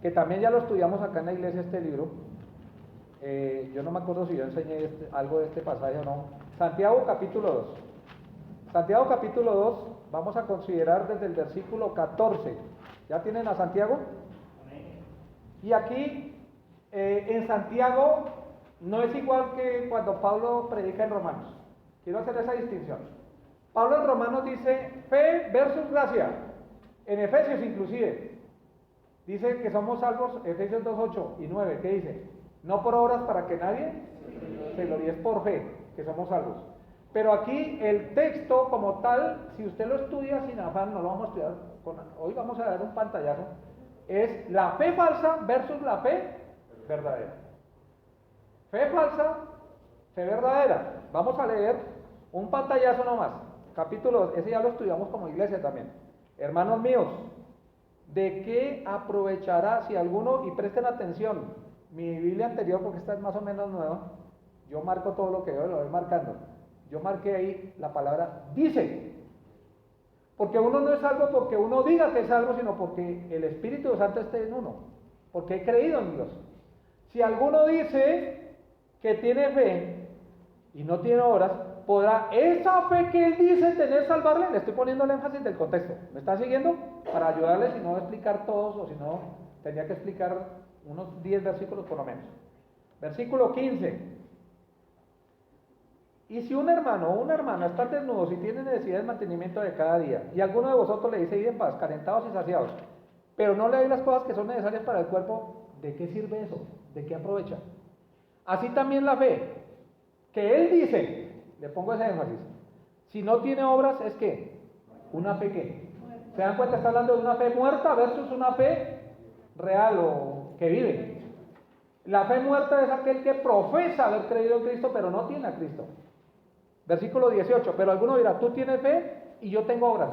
que también ya lo estudiamos acá en la iglesia, este libro. Yo no me acuerdo si yo enseñé algo de este pasaje o no. Santiago capítulo 2. Santiago capítulo 2, vamos a considerar desde el versículo 14. ¿Ya tienen a Santiago? Y aquí, en Santiago, no es igual que cuando Pablo predica en Romanos. Quiero hacer esa distinción. Pablo en Romanos dice fe versus gracia. En Efesios inclusive. Dice que somos salvos, Efesios 2, 8 y 9. ¿Qué dice? No por obras para que nadie se gloríe, es por fe que somos salvos. Pero aquí el texto como tal, si usted lo estudia sin afán, no lo vamos a estudiar, hoy vamos a dar un pantallazo, es la fe falsa versus la fe verdadera. Fe falsa, fe verdadera. Vamos a leer un pantallazo nomás, capítulo 2, ese ya lo estudiamos como iglesia también. Hermanos míos, ¿De qué aprovechará si alguno, y presten atención, mi Biblia anterior, porque esta es más o menos nueva, yo marco todo lo que veo, lo voy marcando. Yo marqué ahí la palabra dice. Porque uno no es salvo porque uno diga que es salvo, sino porque el Espíritu Santo esté en uno. Porque he creído en Dios. Si alguno dice que tiene fe y no tiene obras, ¿podrá esa fe que él dice tener salvarle? Le estoy poniendo el énfasis del contexto. ¿Me están siguiendo? Para ayudarles y no explicar todos, o si no, tendría que explicar unos 10 versículos por lo menos. Versículo 15. Y si un hermano o una hermana están desnudos y tienen necesidad de mantenimiento de cada día, y alguno de vosotros le dice, id en paz, calentados y saciados, pero no le doy las cosas que son necesarias para el cuerpo, ¿de qué sirve eso? ¿De qué aprovecha? Así también la fe, que él dice, le pongo ese énfasis, si no tiene obras, ¿es qué? ¿Una fe qué? ¿Se dan cuenta? Está hablando de una fe muerta versus una fe real o que vive. La fe muerta es aquel que profesa haber creído en Cristo, pero no tiene a Cristo. Versículo 18, pero alguno dirá, tú tienes fe y yo tengo obras.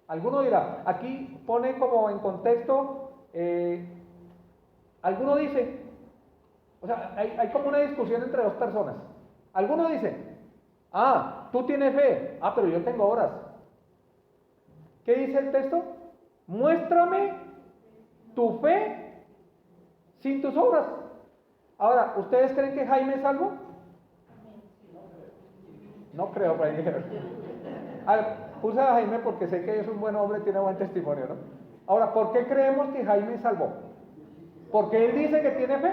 Alguno dirá, aquí pone como en contexto, alguno dice, o sea, hay como una discusión entre dos personas. Alguno dice, tú tienes fe, pero yo tengo obras. ¿Qué dice el texto? Muéstrame tu fe sin tus obras. Ahora, ¿ustedes creen que Jaime es salvo? No creo, por ahí. Puse a Jaime porque sé que es un buen hombre, tiene buen testimonio, ¿no? Ahora, ¿por qué creemos que Jaime salvó? ¿Porque él dice que tiene fe?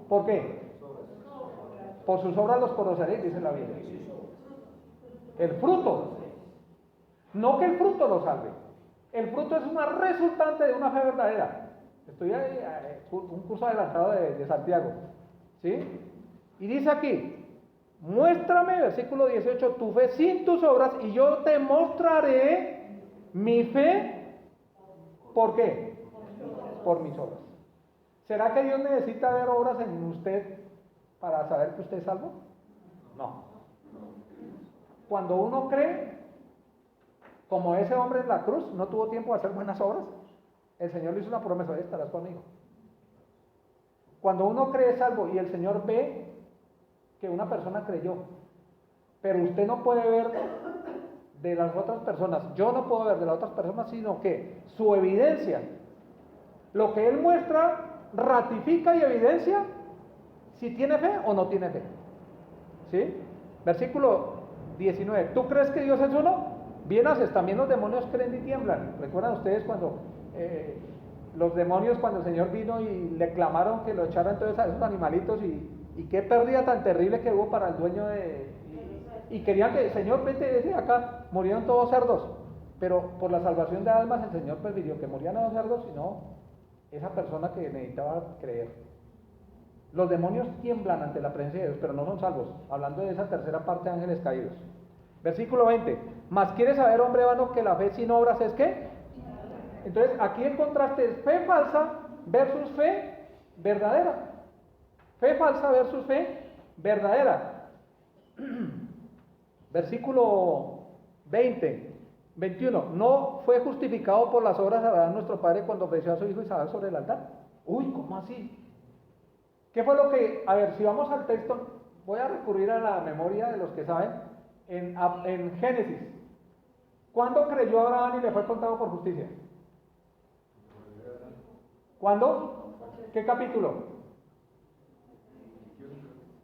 ¿Por qué? Por sus obras los conoceréis, dice la Biblia. El fruto. No que el fruto lo salve. El fruto es una resultante de una fe verdadera. Estoy un curso adelantado de Santiago. ¿Sí? Y dice aquí, muéstrame, versículo 18, tu fe sin tus obras y yo te mostraré mi fe. ¿Por qué? Por mis obras. ¿Será que Dios necesita ver obras en usted para saber que usted es salvo? No. Cuando uno cree, como ese hombre en la cruz no tuvo tiempo de hacer buenas obras, el Señor le hizo una promesa, de estarás conmigo. Cuando uno cree es salvo y el Señor ve que una persona creyó, pero usted no puede ver de las otras personas, yo no puedo ver de las otras personas, sino que su evidencia, lo que él muestra, ratifica y evidencia si tiene fe o no tiene fe. ¿Sí? Versículo 19, ¿tú crees que Dios es uno? Bien haces, también los demonios creen y tiemblan. ¿Recuerdan ustedes cuando los demonios, cuando el Señor vino y le clamaron que lo echaran entonces a esos animalitos y qué pérdida tan terrible que hubo para el dueño y querían que, Señor, vete desde acá, murieron todos cerdos, pero por la salvación de almas el Señor prefirió que murieran los cerdos y no esa persona que necesitaba creer. Los demonios tiemblan ante la presencia de Dios, pero no son salvos, hablando de esa tercera parte de ángeles caídos. Versículo 20, mas quieres saber, hombre vano, que la fe sin obras es ¿qué? Entonces aquí el contraste es fe falsa versus fe verdadera. Fe falsa versus fe verdadera. Versículo 20, 21. No fue justificado por las obras de Abraham nuestro padre cuando ofreció a su hijo Isaac sobre el altar. Uy, ¿cómo así? ¿Qué fue lo que? A ver, si vamos al texto, voy a recurrir a la memoria de los que saben. En Génesis, ¿cuándo creyó Abraham y le fue contado por justicia? ¿Cuándo? ¿Qué capítulo?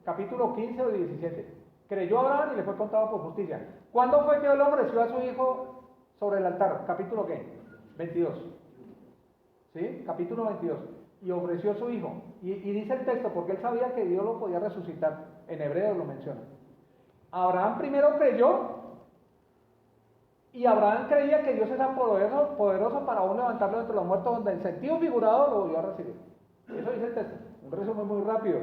Capítulo 15 o 17. Creyó Abraham y le fue contado por justicia. ¿Cuándo fue que él ofreció a su hijo sobre el altar? ¿Capítulo qué? 22. ¿Sí? Capítulo 22. Y ofreció a su hijo. Y dice el texto, porque él sabía que Dios lo podía resucitar. En hebreo lo menciona. Abraham primero creyó, y Abraham creía que Dios era poderoso para aún levantarlo entre los muertos, donde en sentido figurado lo volvió a recibir. Eso dice el texto, un resumen muy rápido.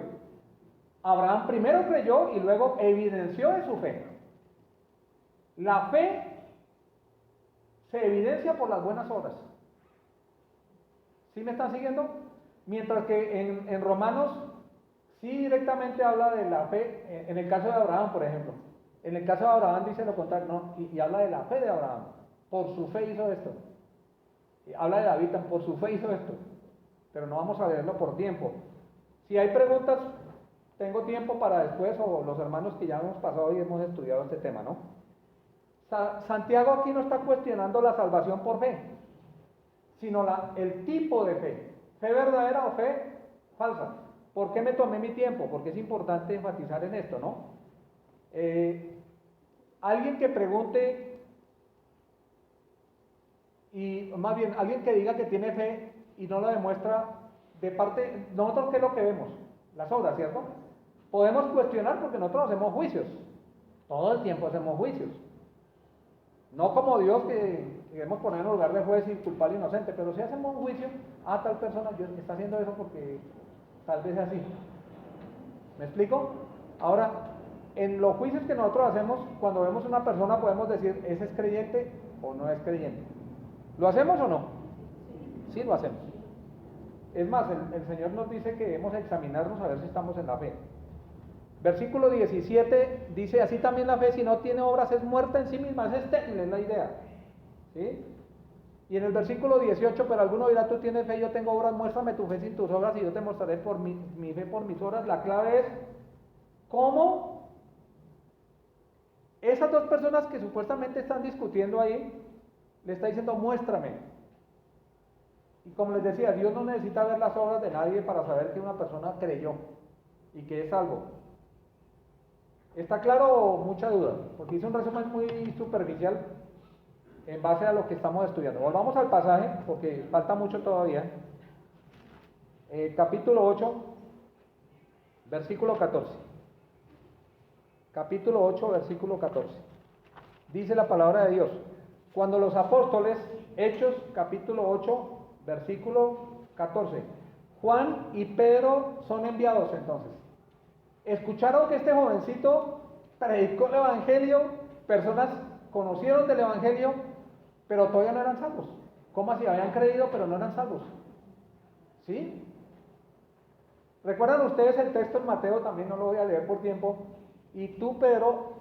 Abraham primero creyó y luego evidenció de su fe. La fe se evidencia por las buenas obras. ¿Sí me están siguiendo? Mientras que en Romanos sí directamente habla de la fe, en el caso de Abraham, por ejemplo. En el caso de Abraham dice lo contrario, no, y habla de la fe de Abraham. Por su fe hizo esto. Habla de David, por su fe hizo esto, pero no vamos a leerlo por tiempo. Si hay preguntas, tengo tiempo para después, o los hermanos que ya hemos pasado y hemos estudiado este tema, ¿no? Santiago aquí no está cuestionando la salvación por fe, sino el tipo de fe. ¿Fe verdadera o fe falsa? ¿Por qué me tomé mi tiempo? Porque es importante enfatizar en esto, ¿no? Alguien que pregunte, y más bien alguien que diga que tiene fe y no lo demuestra, de parte, nosotros ¿qué es lo que vemos? Las obras, ¿cierto? Podemos cuestionar porque nosotros hacemos juicios, todo el tiempo hacemos juicios. No como Dios que queremos poner en lugar de juez y culpable e inocente, pero si hacemos un juicio, tal persona está haciendo eso porque tal vez es así. ¿Me explico? Ahora, en los juicios que nosotros hacemos, cuando vemos una persona podemos decir, ¿ese es creyente o no es creyente? ¿Lo hacemos o no? Sí, lo hacemos. Es más, el Señor nos dice que debemos examinarnos a ver si estamos en la fe. Versículo 17 dice, así también la fe, si no tiene obras, es muerta en sí misma, es estéril, es la idea. ¿Sí? Y en el versículo 18, pero alguno dirá, tú tienes fe, yo tengo obras, muéstrame tu fe sin tus obras y yo te mostraré por mi fe por mis obras. La clave es, ¿cómo esas dos personas que supuestamente están discutiendo ahí, le está diciendo, muéstrame? Y como les decía, Dios no necesita ver las obras de nadie para saber que una persona creyó y que es salvo. ¿Está claro o mucha duda? Porque hice un resumen muy superficial en base a lo que estamos estudiando. Volvamos al pasaje porque falta mucho todavía. Capítulo 8, versículo 14. Capítulo 8, versículo 14. Dice la palabra de Dios. Cuando los apóstoles, Hechos, capítulo 8, versículo 14. Juan y Pedro son enviados entonces. Escucharon que este jovencito predicó el evangelio, personas conocieron del evangelio, pero todavía no eran salvos. ¿Cómo así? Habían creído, pero no eran salvos. ¿Sí? ¿Recuerdan ustedes el texto en Mateo? También no lo voy a leer por tiempo. Y tú, Pedro,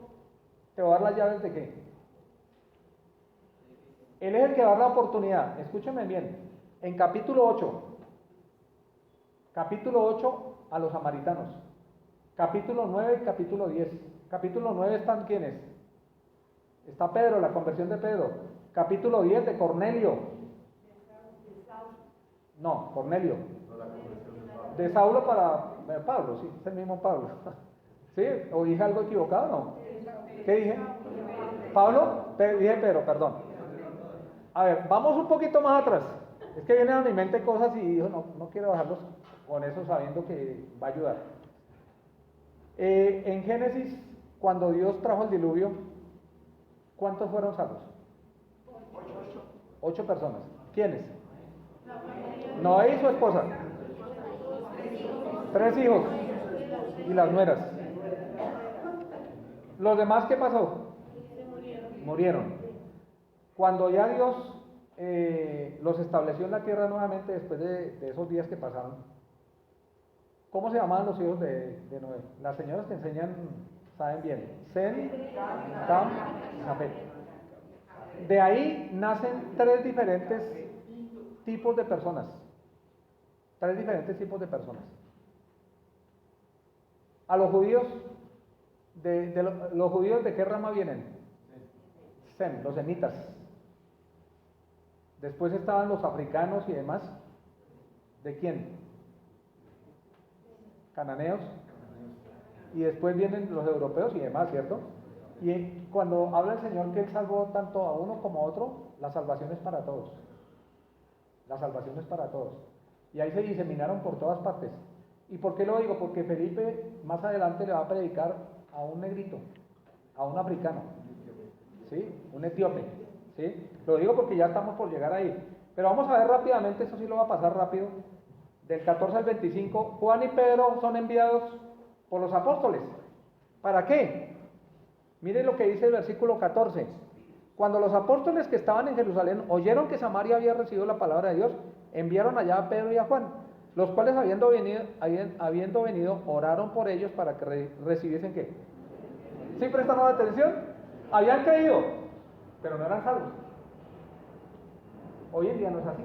te voy a dar las llaves de qué. Él es el que va a dar la oportunidad. Escúchenme bien. En capítulo 8 a los samaritanos. Capítulo 9 y capítulo 10. Capítulo 9 están ¿quiénes? Está Pedro, la conversión de Pedro. Capítulo 10 de Cornelio. No, Cornelio. De Saulo para Pablo, sí, es el mismo Pablo. ¿Sí? ¿O dije algo equivocado? No. ¿Qué dije? ¿Pablo? Dije Pedro, perdón. A ver, vamos un poquito más atrás. Es que vienen a mi mente cosas y digo, no quiero bajarlos con eso sabiendo que va a ayudar. En Génesis, cuando Dios trajo el diluvio, ¿cuántos fueron salvos? 8 personas. ¿Quiénes? Noé y su esposa. 3 hijos. Y las nueras. ¿Los demás qué pasó? Murieron. Cuando ya Dios los estableció en la tierra nuevamente después de esos días que pasaron, ¿cómo se llamaban los hijos de Noé? Las señoras que enseñan saben bien. Sem, Cam, Jafet. De ahí nacen 3 diferentes tipos de personas. 3 diferentes tipos de personas. A los judíos, los judíos ¿de qué rama vienen? Sem, los semitas. Después estaban los africanos y demás. ¿De quién? Cananeos. Y después vienen los europeos y demás, ¿cierto? Y cuando habla el Señor que Él salvó tanto a uno como a otro, la salvación es para todos. La salvación es para todos. Y ahí se diseminaron por todas partes. ¿Y por qué lo digo? Porque Felipe más adelante le va a predicar a un negrito, a un africano, ¿sí? Un etíope, ¿sí? Lo digo porque ya estamos por llegar ahí. Pero vamos a ver rápidamente, eso sí lo va a pasar rápido. Del 14 al 25, Juan y Pedro son enviados por los apóstoles. ¿Para qué? Miren lo que dice el versículo 14. Cuando los apóstoles que estaban en Jerusalén oyeron que Samaria había recibido la palabra de Dios, enviaron allá a Pedro y a Juan, los cuales habiendo venido, oraron por ellos para que recibiesen ¿qué? ¿Sí prestaron atención? Habían creído, pero no eran salvos. Hoy en día no es así.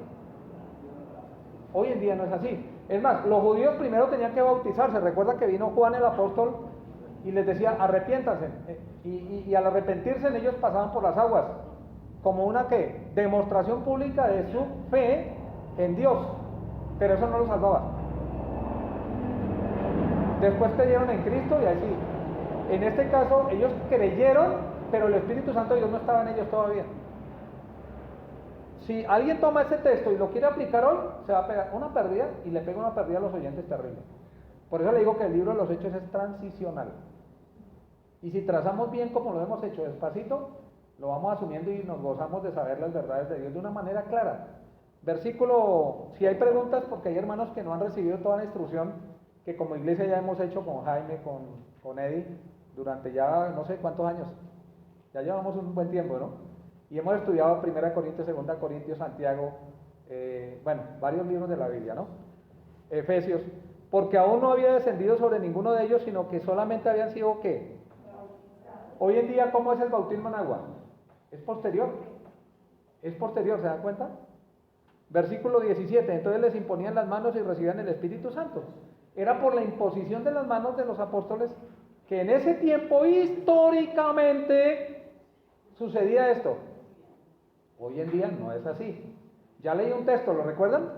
Hoy en día no es así. Es más, los judíos primero tenían que bautizarse. Recuerda que vino Juan el apóstol y les decía, arrepiéntanse. Y al arrepentirse ellos pasaban por las aguas, como una ¿qué? Demostración pública de su fe en Dios. Pero eso no los salvaba. Después creyeron en Cristo y así. En este caso, ellos creyeron, pero el Espíritu Santo de Dios no estaba en ellos todavía. Si alguien toma ese texto y lo quiere aplicar hoy, se va a pegar una pérdida y le pega una pérdida a los oyentes terrible. Por eso le digo que el libro de los Hechos es transicional. Y si trazamos bien como lo hemos hecho despacito, lo vamos asumiendo y nos gozamos de saber las verdades de Dios de una manera clara. Versículo, si hay preguntas, porque hay hermanos que no han recibido toda la instrucción que como iglesia ya hemos hecho con Jaime, con Eddie, durante ya no sé cuántos años. Ya llevamos un buen tiempo, ¿no? Y hemos estudiado 1 Corintios, 2 Corintios, Santiago, varios libros de la Biblia, ¿no? Efesios, porque aún no había descendido sobre ninguno de ellos, sino que solamente habían sido, ¿qué? Hoy en día, ¿cómo es el bautismo en agua? Es posterior, ¿se dan cuenta? Versículo 17, entonces les imponían las manos y recibían el Espíritu Santo. Era por la imposición de las manos de los apóstoles que en ese tiempo históricamente sucedía esto. Hoy en día no es así. Ya leí un texto, ¿lo recuerdan?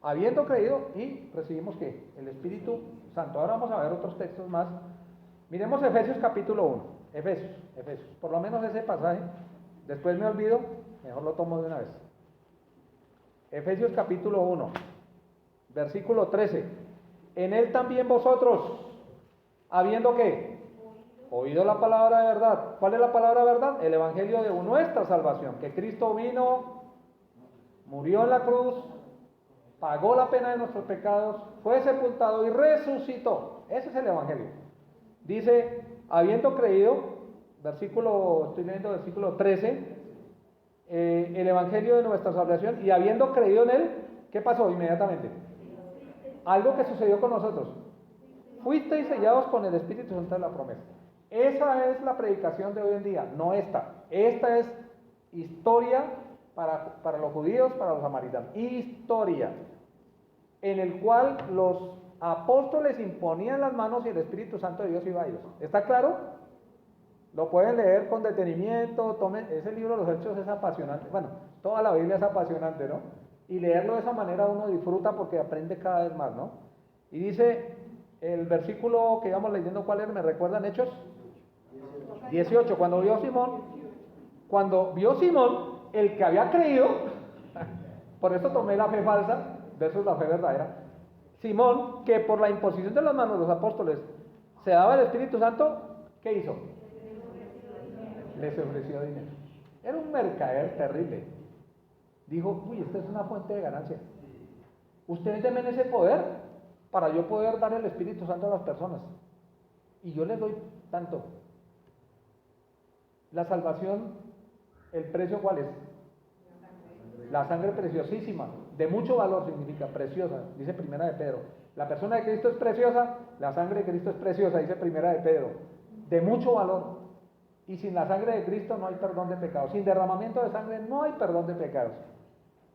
Habiendo creído y recibimos ¿qué? El Espíritu Santo. Ahora vamos a ver otros textos más. Miremos Efesios capítulo 1. Efesios. Por lo menos ese pasaje. Después me olvido, mejor lo tomo de una vez. Efesios capítulo 1, versículo 13. En él también vosotros, habiendo ¿qué? Oído la palabra de verdad. ¿Cuál es la palabra de verdad? El evangelio de nuestra salvación, que Cristo vino, murió en la cruz, pagó la pena de nuestros pecados, fue sepultado y resucitó. Ese es el evangelio. Dice, habiendo creído, estoy leyendo versículo 13, el evangelio de nuestra salvación, y habiendo creído en él, ¿qué pasó inmediatamente? Algo que sucedió con nosotros. Fuisteis sellados con el Espíritu Santo de la promesa. Esa es la predicación de hoy en día, no esta. Esta es historia para los judíos, para los samaritanos. Historia en el cual los apóstoles imponían las manos y el Espíritu Santo de Dios iba a ellos. ¿Está claro? Lo pueden leer con detenimiento. Ese libro de los Hechos es apasionante. Bueno, toda la Biblia es apasionante, ¿no? Y leerlo de esa manera uno disfruta porque aprende cada vez más, ¿no? Y dice el versículo que íbamos leyendo, ¿cuál era? ¿Me recuerdan? Hechos 18. Cuando vio Simón, el que había creído, por eso tomé la fe falsa versus la fe verdadera. Simón, que por la imposición de las manos de los apóstoles se daba el Espíritu Santo, ¿qué hizo? Les ofreció dinero. Era un mercader terrible. Dijo, uy, esta es una fuente de ganancia. Ustedes denme ese poder para yo poder dar el Espíritu Santo a las personas. Y yo les doy tanto. La salvación, ¿el precio cuál es? La sangre preciosísima, de mucho valor significa preciosa, dice Primera de Pedro. La persona de Cristo es preciosa, la sangre de Cristo es preciosa, dice Primera de Pedro. De mucho valor. Y sin la sangre de Cristo no hay perdón de pecados. Sin derramamiento de sangre no hay perdón de pecados.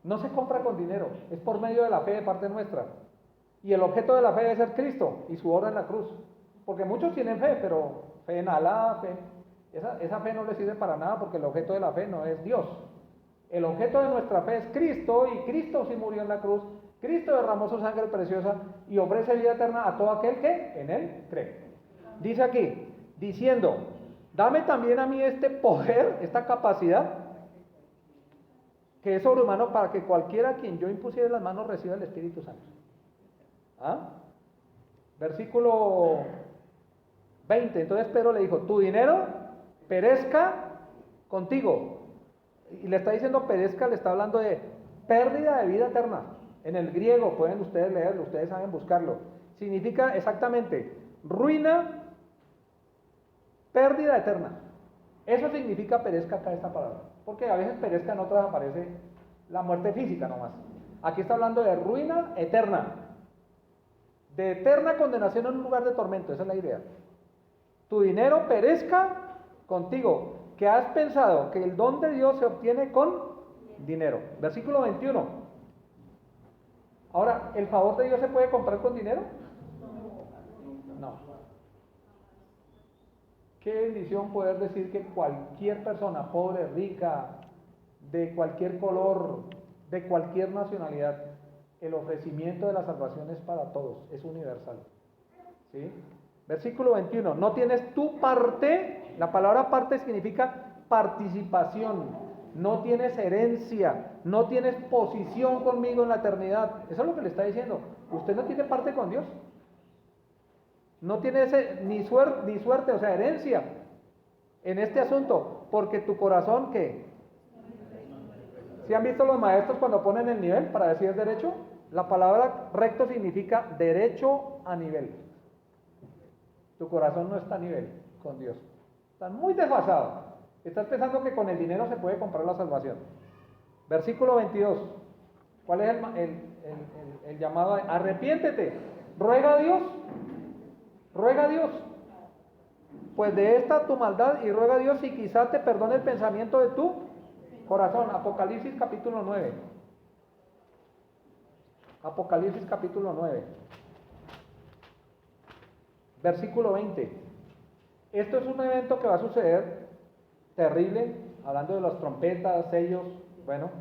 No se compra con dinero, es por medio de la fe de parte nuestra. Y el objeto de la fe debe ser Cristo y su obra en la cruz. Porque muchos tienen fe, pero fe en Alá, esa fe no les sirve para nada porque el objeto de la fe no es Dios. El objeto de nuestra fe es Cristo, y Cristo sí murió en la cruz. Cristo derramó su sangre preciosa y ofrece vida eterna a todo aquel que en él cree. Dice aquí, diciendo, dame también a mí este poder, esta capacidad, que es sobrehumano, para que cualquiera a quien yo impusiera las manos reciba el Espíritu Santo. ¿Ah? Versículo 20. Entonces Pedro le dijo, tu dinero perezca contigo. Y le está diciendo perezca, le está hablando de pérdida de vida eterna. En el griego, pueden ustedes leerlo, ustedes saben buscarlo. Significa exactamente ruina, pérdida eterna. Eso significa perezca acá esta palabra. Porque a veces perezca, en otras aparece la muerte física nomás. Aquí está hablando de ruina eterna. De eterna condenación en un lugar de tormento, esa es la idea. Tu dinero perezca contigo. ¿Que has pensado que el don de Dios se obtiene con Dinero. Versículo 21. Ahora, ¿el favor de Dios se puede comprar con dinero? No. Qué bendición poder decir que cualquier persona, pobre, rica, de cualquier color, de cualquier nacionalidad, el ofrecimiento de la salvación es para todos, es universal. ¿Sí? Versículo 21, no tienes tu parte, la palabra parte significa participación, no tienes herencia, no tienes posición conmigo en la eternidad. Eso es lo que le está diciendo, usted no tiene parte con Dios, no tiene ni suerte, o sea, herencia en este asunto, porque tu corazón, ¿qué? ¿Sí han visto los maestros cuando ponen el nivel para decir derecho? La palabra recto significa derecho a nivel. Tu corazón no está a nivel con Dios. Estás muy desfasado. Estás pensando que con el dinero se puede comprar la salvación. Versículo 22. ¿Cuál es el llamado? Arrepiéntete. Ruega a Dios. Ruega a Dios. Pues de esta tu maldad y ruega a Dios y quizá te perdone el pensamiento de tu corazón. Apocalipsis capítulo 9. Apocalipsis capítulo 9. Versículo 20. Esto es un evento que va a suceder terrible, hablando de las trompetas, sellos, bueno.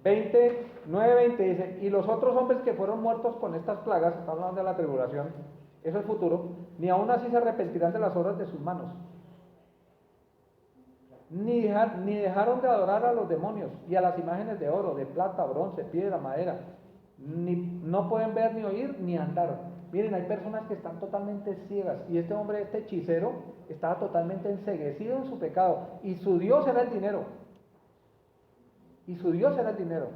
9:20 dice, y los otros hombres que fueron muertos con estas plagas, está hablando de la tribulación, eso es futuro, ni aún así se arrepentirán de las obras de sus manos, ni dejaron de adorar a los demonios y a las imágenes de oro, de plata, bronce, piedra, madera, no pueden ver, ni oír, ni andar. Miren, hay personas que están totalmente ciegas y este hombre, este hechicero, estaba totalmente enceguecido en su pecado y su Dios era el dinero. Y su Dios era el dinero.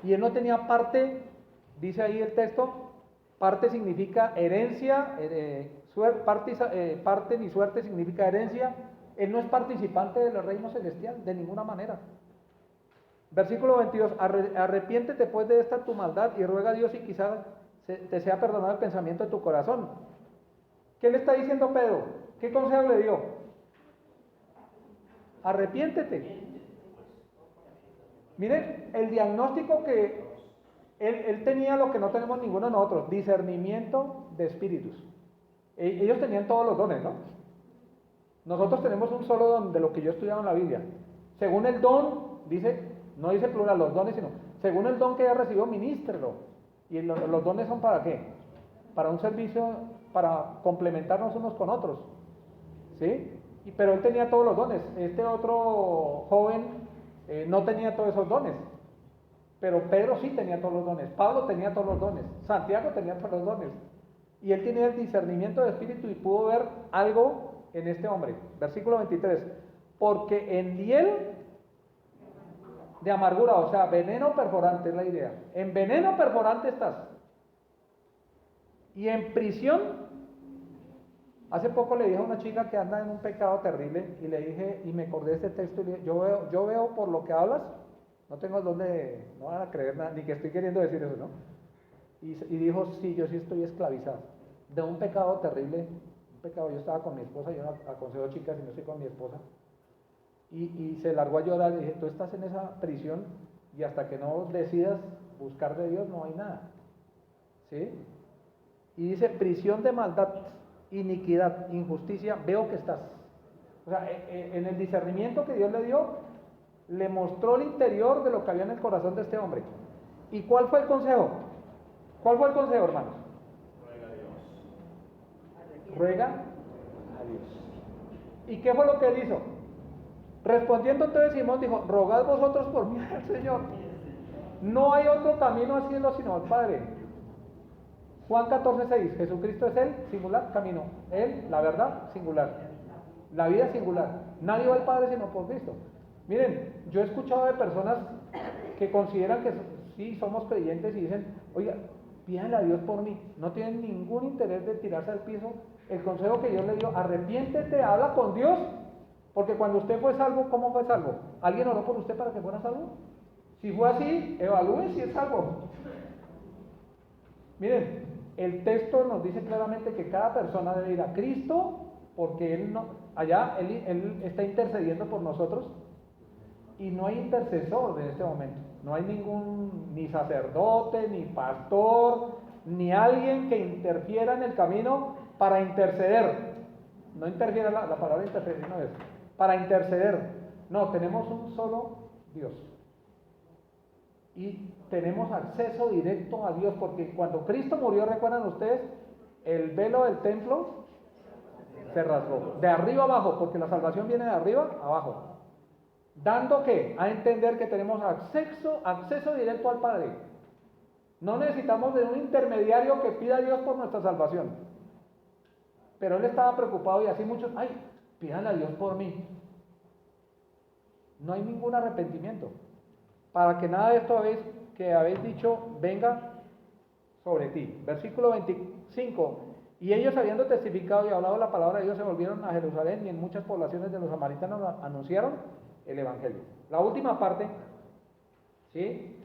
Y él no tenía parte, dice ahí el texto, parte significa herencia, parte ni suerte significa herencia. Él no es participante del reino celestial, de ninguna manera. Versículo 22, arrepiéntete pues de esta tu maldad y ruega a Dios y quizás te sea perdonado el pensamiento de tu corazón. ¿Qué le está diciendo Pedro? ¿Qué consejo le dio? Arrepiéntete. Miren, el diagnóstico que él tenía, lo que no tenemos ninguno de nosotros, discernimiento de espíritus. Ellos tenían todos los dones, ¿no? Nosotros tenemos un solo don de lo que yo he estudiado en la Biblia. Según el don, no dice plural los dones, sino según el don que haya recibido, ministrelo. ¿Y los dones son para qué? Para un servicio, para complementarnos unos con otros. ¿Sí? Pero él tenía todos los dones. Este otro joven no tenía todos esos dones. Pero Pedro sí tenía todos los dones. Pablo tenía todos los dones. Santiago tenía todos los dones. Y él tenía el discernimiento de espíritu y pudo ver algo en este hombre. Versículo 23. Porque en hiel de amargura, o sea, veneno perforante es la idea. En veneno perforante estás. Y en prisión, hace poco le dije a una chica que anda en un pecado terrible y le dije, y me acordé de este texto, y le dije, yo veo por lo que hablas, no tengo dónde, no van a creer nada, ni que estoy queriendo decir eso, ¿no? Y dijo, sí, yo sí estoy esclavizado de un pecado terrible, un pecado. Yo estaba con mi esposa, yo no aconsejo chicas y no estoy con mi esposa. Y se largó a llorar y dije, tú estás en esa prisión y hasta que no decidas buscar de Dios no hay nada. ¿Sí? Y dice, prisión de maldad, iniquidad, injusticia, veo que estás. O sea, en el discernimiento que Dios le dio, le mostró el interior de lo que había en el corazón de este hombre. ¿Y cuál fue el consejo? ¿Cuál fue el consejo, hermanos? Ruega a Dios. Ruega a Dios. ¿Y qué fue lo que él hizo? Respondiendo entonces Simón dijo, rogad vosotros por mí al Señor. No hay otro camino al cielo sino al Padre. Juan 14:6, Jesucristo es el singular camino. Él, la verdad, singular. La vida singular. Nadie va al Padre sino por Cristo. Miren, yo he escuchado de personas que consideran que sí somos creyentes y dicen, oiga, pídanle a Dios por mí. No tienen ningún interés de tirarse al piso. El consejo que Dios le dio, arrepiéntete, habla con Dios. Porque cuando usted fue salvo, ¿cómo fue salvo? ¿Alguien oró por usted para que fuera salvo? Si fue así, evalúe si es salvo. Miren, el texto nos dice claramente que cada persona debe ir a Cristo, porque Él está intercediendo por nosotros. y no hay intercesor en este momento. No hay ningún, ni sacerdote, ni pastor, ni alguien que interfiera en el camino para interceder. No interfiera la palabra interceder, no es. Para interceder. No, tenemos un solo Dios. Y tenemos acceso directo a Dios, porque cuando Cristo murió, recuerdan ustedes, el velo del templo se rasgó. De arriba abajo, porque la salvación viene de arriba abajo. Dando que a entender que tenemos acceso directo al Padre. No necesitamos de un intermediario que pida a Dios por nuestra salvación. Pero él estaba preocupado y así muchos, ay, pídanle a Dios por mí. No hay ningún arrepentimiento. Para que nada de esto que habéis dicho venga sobre ti. Versículo 25. Y ellos, habiendo testificado y hablado la palabra de Dios, se volvieron a Jerusalén y en muchas poblaciones de los samaritanos anunciaron el evangelio. La última parte, ¿sí?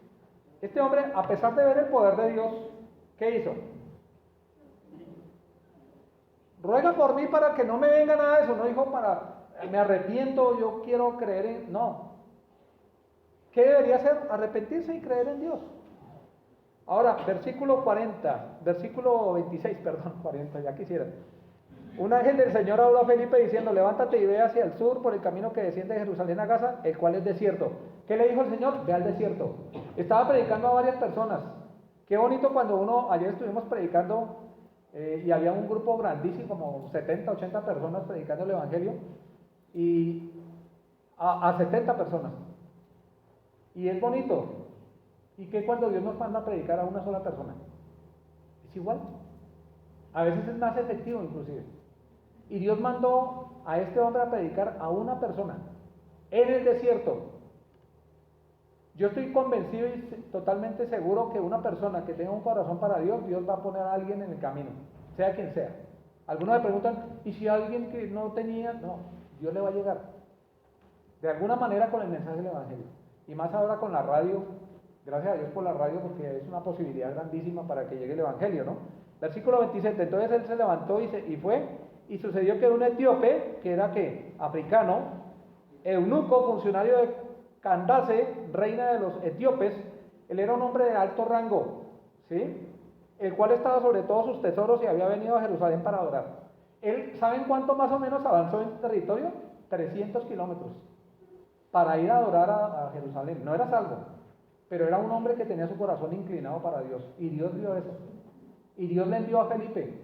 Este hombre, a pesar de ver el poder de Dios, ¿qué hizo? Ruega por mí para que no me venga nada de eso. No dijo me arrepiento, yo quiero creer en... No. ¿Qué debería hacer? Arrepentirse y creer en Dios. Ahora, versículo 26, 40, ya quisiera. Un ángel del Señor habló a Felipe diciendo, levántate y ve hacia el sur por el camino que desciende de Jerusalén a Gaza, el cual es desierto. ¿Qué le dijo el Señor? Ve al desierto. Estaba predicando a varias personas. Qué bonito cuando ayer estuvimos predicando y había un grupo grandísimo, como 70, 80 personas predicando el Evangelio, y a 70 personas. Y es bonito. ¿Y qué cuando Dios nos manda a predicar a una sola persona? Es igual. A veces es más efectivo inclusive. Y Dios mandó a este hombre a predicar a una persona en el desierto. Yo estoy convencido y totalmente seguro que una persona que tenga un corazón para Dios, Dios va a poner a alguien en el camino, sea quien sea. Algunos me preguntan, ¿y si alguien que no tenía? No, Dios le va a llegar. De alguna manera con el mensaje del Evangelio. Y más ahora con la radio, gracias a Dios por la radio, porque es una posibilidad grandísima para que llegue el Evangelio, ¿no? Versículo 27, entonces él se levantó y fue, y sucedió que un etíope, que era ¿qué? Africano, eunuco, funcionario de Candace, reina de los etíopes, él era un hombre de alto rango, ¿sí? El cual estaba sobre todos sus tesoros y había venido a Jerusalén para adorar. Él, ¿saben cuánto más o menos avanzó en territorio? 300 kilómetros para ir a adorar a Jerusalén. No era salvo, pero era un hombre que tenía su corazón inclinado para Dios, y Dios vio eso. Y Dios le envió a Felipe.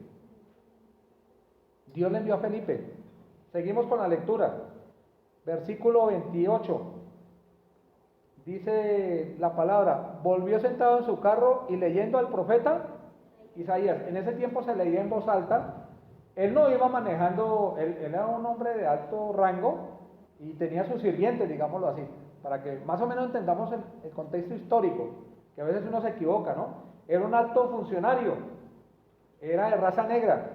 Dios le envió a Felipe. Seguimos con la lectura. Versículo 28. Dice la palabra, volvió sentado en su carro y leyendo al profeta Isaías. En ese tiempo se leía en voz alta. Él no iba manejando, él era un hombre de alto rango y tenía sus sirvientes, digámoslo así, para que más o menos entendamos el contexto histórico, que a veces uno se equivoca, ¿no? Era un alto funcionario. Era de raza negra.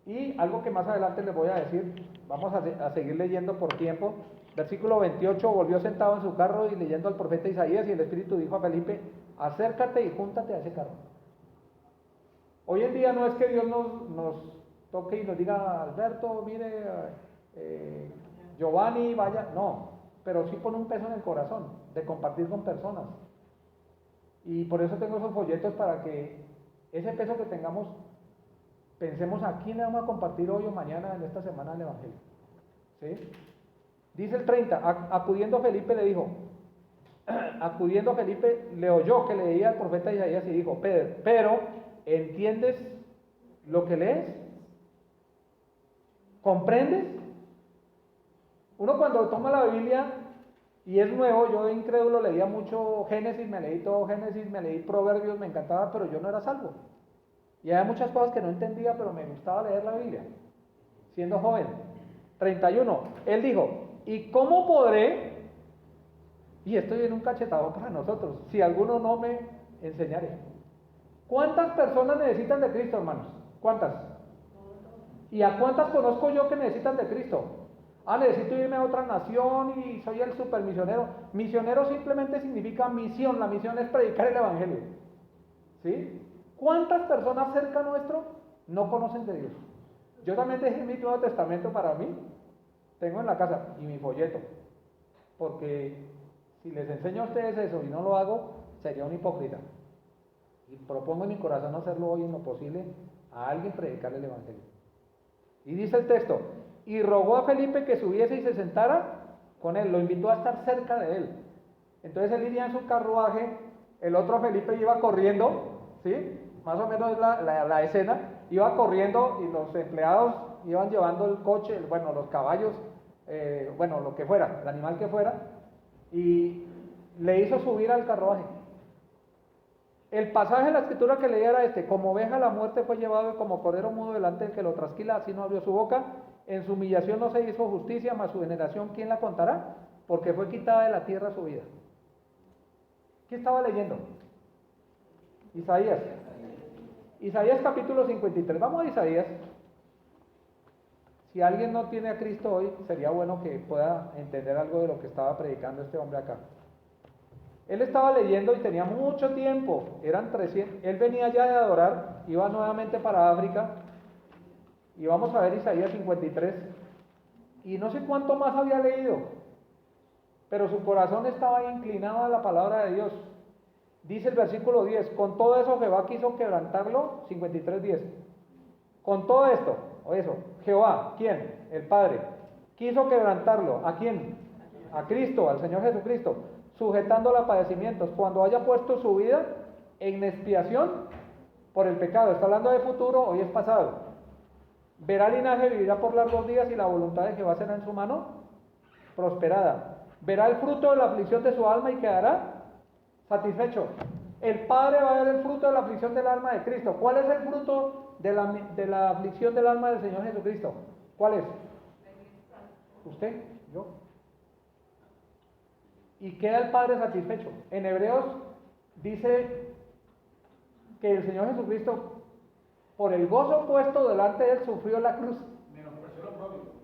Y algo que más adelante les voy a decir, vamos a seguir leyendo por tiempo. Versículo 28, volvió sentado en su carro y leyendo al profeta Isaías, y el Espíritu dijo a Felipe, acércate y júntate a ese carro. Hoy en día no es que Dios nos toque y nos diga, Alberto, mire, Giovanni, vaya, no, pero sí pone un peso en el corazón de compartir con personas. Y por eso tengo esos folletos para que ese peso que tengamos, pensemos a quién le vamos a compartir hoy o mañana en esta semana el Evangelio. ¿Sí? Dice el 30, acudiendo Felipe le dijo, acudiendo Felipe le oyó que leía al profeta Isaías y dijo, pero, ¿entiendes lo que lees? ¿Comprendes? Uno cuando toma la Biblia y es nuevo, yo de incrédulo leía mucho Génesis, me leí todo Génesis, me leí Proverbios, me encantaba, pero yo no era salvo. Y había muchas cosas que no entendía, pero me gustaba leer la Biblia, siendo joven. 31, él dijo, ¿y cómo podré? Y esto viene un cachetado para nosotros, si alguno no me enseñare. ¿Cuántas personas necesitan de Cristo, hermanos? ¿Cuántas? ¿Y a cuántas conozco yo que necesitan de Cristo? Necesito irme a otra nación y soy el supermisionero. Misionero simplemente significa misión, la misión es predicar el Evangelio. ¿Sí? ¿Cuántas personas cerca nuestro no conocen de Dios? Yo también dejé mi Nuevo Testamento para mí, tengo en la casa, y mi folleto, porque Si les enseño a ustedes eso y no lo hago, sería un hipócrita. Y propongo en mi corazón hacerlo hoy en lo posible a alguien predicarle el Evangelio. Y dice el texto, y rogó a Felipe que subiese y se sentara con él, lo invitó a estar cerca de él. Entonces él iría en su carruaje, el otro Felipe iba corriendo, ¿sí? Más o menos la escena, iba corriendo y los empleados iban llevando el coche, bueno, los caballos, bueno, lo que fuera, el animal que fuera, y le hizo subir al carruaje. El pasaje de la escritura que leía era este: como oveja a la muerte fue llevado y como cordero mudo delante del que lo trasquila, así no abrió su boca. En su humillación no se hizo justicia, mas su generación, ¿quién la contará? Porque fue quitada de la tierra su vida. ¿Qué estaba leyendo? Isaías. Isaías capítulo 53. Vamos a Isaías. Si alguien no tiene a Cristo hoy, sería bueno que pueda entender algo de lo que estaba predicando este hombre acá. Él estaba leyendo y tenía mucho tiempo, eran 300, él venía ya de adorar, iba nuevamente para África, y vamos a ver Isaías 53, y no sé cuánto más había leído, pero su corazón estaba inclinado a la palabra de Dios. Dice el versículo 10, con todo eso Jehová quiso quebrantarlo, 53:10, con todo esto, o eso, Jehová, ¿quién? El Padre, quiso quebrantarlo, ¿a quién? A Cristo, al Señor Jesucristo, sujetándolo a padecimientos, cuando haya puesto su vida en expiación por el pecado. Está hablando de futuro, hoy es pasado. Verá linaje, vivirá por largos días, y la voluntad de Jehová será en su mano prosperada. Verá el fruto de la aflicción de su alma y quedará satisfecho. El Padre va a ver el fruto de la aflicción del alma de Cristo. ¿Cuál es el fruto de la aflicción del alma del Señor Jesucristo? ¿Cuál es? ¿Usted? ¿Yo? Y queda el Padre satisfecho. En Hebreos dice que el Señor Jesucristo, por el gozo puesto delante de él, sufrió la cruz.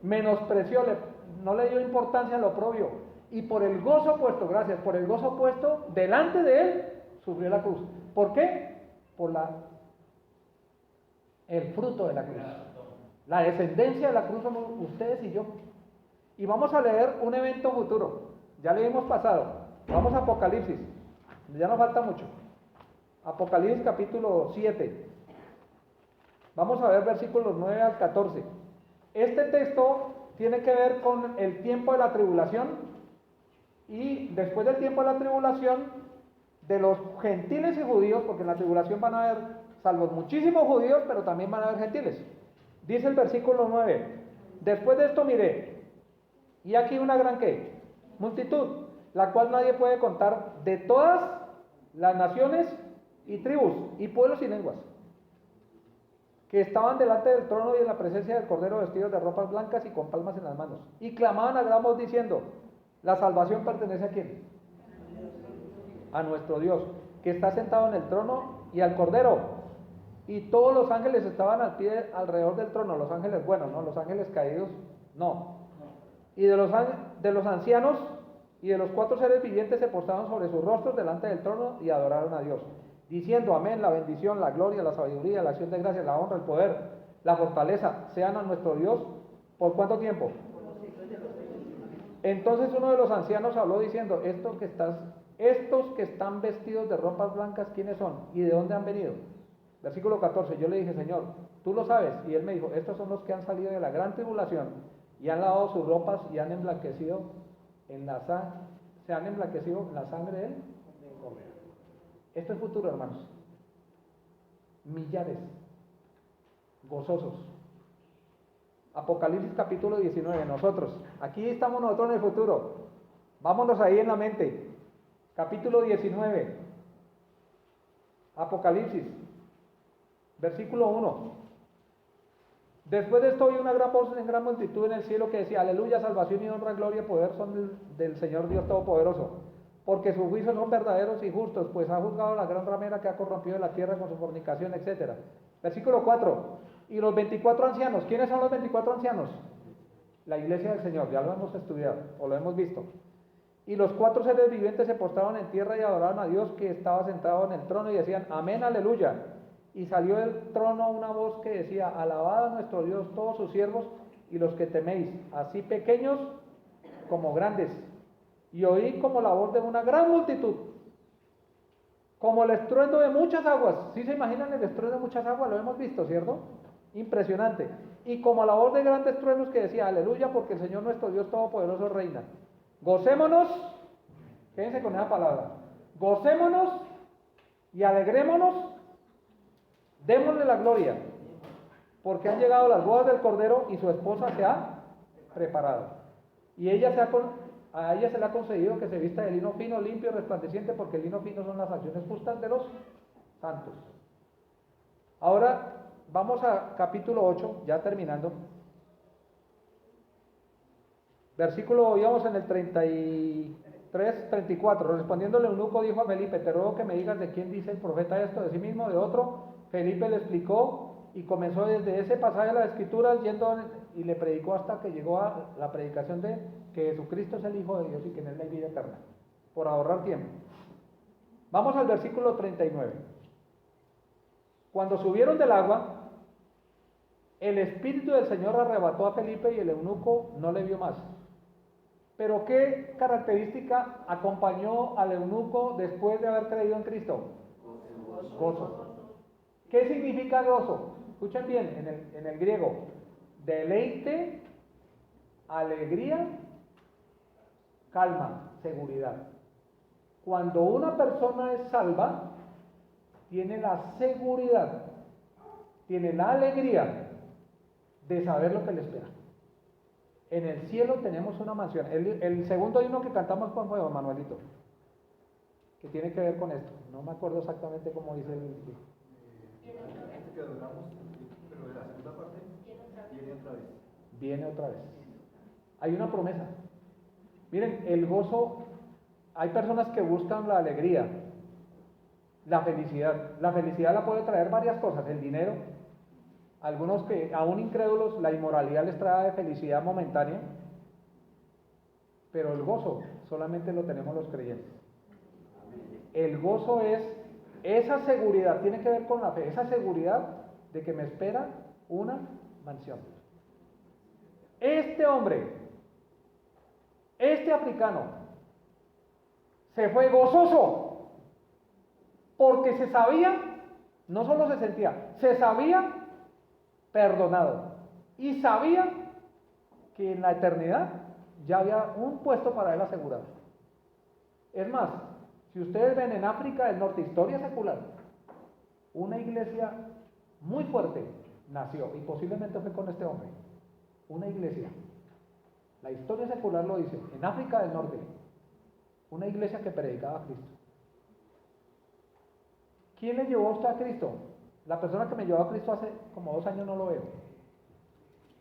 Menospreció, no le dio importancia a lo propio. Y por el gozo puesto, gracias, por el gozo puesto delante de él, sufrió la cruz. ¿Por qué? Por el fruto de la cruz. La descendencia de la cruz somos ustedes y yo. Y vamos a leer un evento futuro. Ya leímos pasado. Vamos a Apocalipsis. Ya nos falta mucho. Apocalipsis capítulo 7. Vamos a ver versículos 9 al 14. Este texto tiene que ver con el tiempo de la tribulación, y después del tiempo de la tribulación, de los gentiles y judíos, porque en la tribulación van a haber salvos muchísimos judíos, pero también van a haber gentiles. Dice el versículo 9: después de esto miré, y aquí una gran ¿qué? Multitud, la cual nadie puede contar, de todas las naciones y tribus y pueblos y lenguas, que estaban delante del trono y en la presencia del Cordero, vestidos de ropas blancas y con palmas en las manos, y clamaban a gran voz diciendo: la salvación pertenece a ¿quién? A nuestro Dios, que está sentado en el trono, y al Cordero. Y todos los ángeles estaban al pie alrededor del trono, los ángeles buenos, no los ángeles caídos, no. Y de los ancianos y de los 4 seres vivientes se postraron sobre sus rostros delante del trono y adoraron a Dios, diciendo: amén, la bendición, la gloria, la sabiduría, la acción de gracias, la honra, el poder, la fortaleza sean a nuestro Dios. ¿Por cuánto tiempo? Entonces uno de los ancianos habló diciendo: estos que están vestidos de ropas blancas, ¿quiénes son? ¿Y de dónde han venido? Versículo 14, yo le dije: Señor, tú lo sabes. Y él me dijo: estos son los que han salido de la gran tribulación y han lavado sus ropas y han emblanquecido se han emblanquecido en la sangre de él. Esto es futuro, hermanos. Millares, gozosos. Apocalipsis capítulo 19, nosotros, aquí estamos nosotros en el futuro. Vámonos ahí en la mente. Capítulo 19, Apocalipsis, versículo 1. Después de esto oí una gran voz en gran multitud en el cielo que decía: aleluya, salvación y honra, gloria y poder son del Señor Dios Todopoderoso, porque sus juicios son verdaderos y justos, pues ha juzgado a la gran ramera que ha corrompido la tierra con su fornicación, etc. Versículo 4. Y los 24 ancianos, ¿quiénes son los 24 ancianos? La iglesia del Señor, ya lo hemos estudiado, o lo hemos visto. Y los 4 seres vivientes se postraron en tierra y adoraron a Dios que estaba sentado en el trono, y decían: amén, aleluya. Y salió del trono una voz que decía: alabad a nuestro Dios todos sus siervos y los que teméis, así pequeños como grandes. y oí como la voz de una gran multitud, como el estruendo de muchas aguas. ¿Sí se imaginan el estruendo de muchas aguas? Lo hemos visto, ¿cierto? Impresionante. Y como la voz de grandes truenos que decía, aleluya, porque el Señor nuestro Dios Todopoderoso reina. Gocémonos, quédense con esa palabra, gocémonos y alegrémonos, démosle la gloria, porque han llegado las bodas del Cordero y su esposa se ha preparado. Y a ella se le ha concedido que se vista de lino fino, limpio, resplandeciente, porque el lino fino son las acciones justas de los santos. Ahora vamos a capítulo 8, ya terminando. Versículo, íbamos en el 33, 34. Respondiéndole eunuco dijo a Felipe, te ruego que me digas de quién dice el profeta esto, de sí mismo, de otro. Felipe le explicó y comenzó desde ese pasaje de las Escrituras yendo y le predicó hasta que llegó a la predicación de que Jesucristo es el Hijo de Dios y que en él hay vida eterna, por ahorrar tiempo. Vamos al versículo 39. Cuando subieron del agua, el Espíritu del Señor arrebató a Felipe y el eunuco no le vio más. Pero ¿qué característica acompañó al eunuco después de haber creído en Cristo? Gozo. ¿Qué significa gozo? Escuchen bien, en el griego, deleite, alegría, calma, seguridad. Cuando una persona es salva, tiene la seguridad, tiene la alegría de saber lo que le espera. En el cielo tenemos una mansión. El segundo himno que cantamos con Juan Manuelito, que tiene que ver con esto. No me acuerdo exactamente cómo dice el... que adoramos, pero de la segunda parte viene otra vez. Viene otra vez. Hay una promesa. Miren, el gozo, hay personas que buscan la alegría, la felicidad. La felicidad la puede traer varias cosas, el dinero. Algunos que aún incrédulos, la inmoralidad les trae felicidad momentánea, pero el gozo solamente lo tenemos los creyentes. El gozo es esa seguridad, tiene que ver con la fe, esa seguridad de que me espera una mansión. Este hombre, este africano, se fue gozoso, porque se sabía, no solo se sentía, se sabía perdonado, y sabía que en la eternidad ya había un puesto para él asegurado. Es más, si ustedes ven en África del Norte, historia secular, una iglesia muy fuerte nació, y posiblemente fue con este hombre, una iglesia, la historia secular lo dice, en África del Norte, una iglesia que predicaba a Cristo. ¿Quién le llevó a usted a Cristo? La persona que me llevó a Cristo hace como 2 años no lo veo.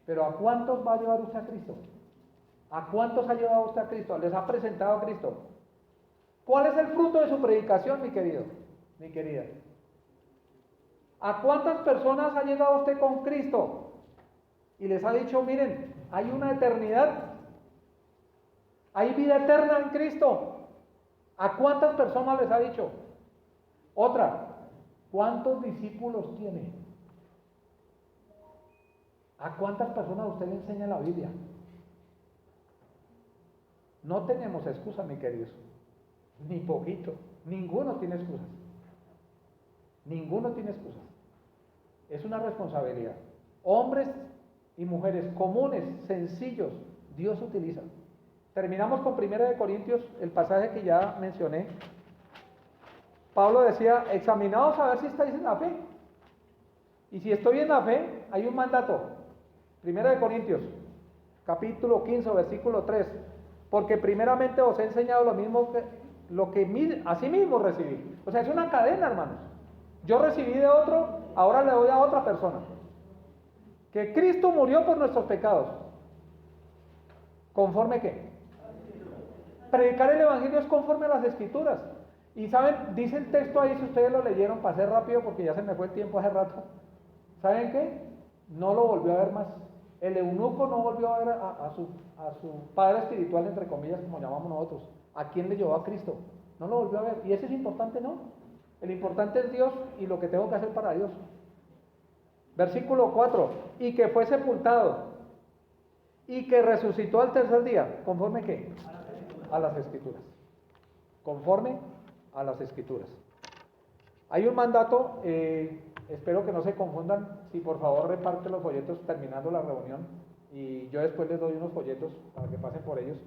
Pero ¿a cuántos va a llevar usted a Cristo? ¿A cuántos ha llevado usted a Cristo? ¿Les ha presentado a Cristo? ¿Cuál es el fruto de su predicación, mi querido, mi querida? ¿A cuántas personas ha llegado usted con Cristo? Y les ha dicho, miren, hay una eternidad, hay vida eterna en Cristo. ¿A cuántas personas les ha dicho? Otra, ¿cuántos discípulos tiene? ¿A cuántas personas usted le enseña la Biblia? No tenemos excusa, mi queridos, ni poquito, ninguno tiene excusas. Ninguno tiene excusas. Es una responsabilidad. Hombres y mujeres comunes, sencillos, Dios utiliza. Terminamos con 1 Corintios, el pasaje que ya mencioné. Pablo decía, examinaos a ver si estáis en la fe. Y si estoy en la fe, hay un mandato. 1 Corintios, capítulo 15, versículo 3. Porque primeramente os he enseñado lo que así mismo recibí. O sea, es una cadena, hermanos. Yo recibí de otro, ahora le doy a otra persona. Que Cristo murió por nuestros pecados. ¿Conforme qué? Predicar el Evangelio es conforme a las Escrituras. Y saben, dice el texto ahí, si ustedes lo leyeron, pasé rápido porque ya se me fue el tiempo hace rato. ¿Saben qué? No lo volvió a ver más. El eunuco no volvió a ver a su padre espiritual, entre comillas, como llamamos nosotros. ¿A quién le llevó a Cristo? No lo volvió a ver. Y eso es importante, ¿no? El importante es Dios y lo que tengo que hacer para Dios. Versículo 4. Y que fue sepultado y que resucitó al tercer día. ¿Conforme qué? a las Escrituras. Conforme a las Escrituras. Hay un mandato, espero que no se confundan, si por favor reparte los folletos terminando la reunión y yo después les doy unos folletos para que pasen por ellos.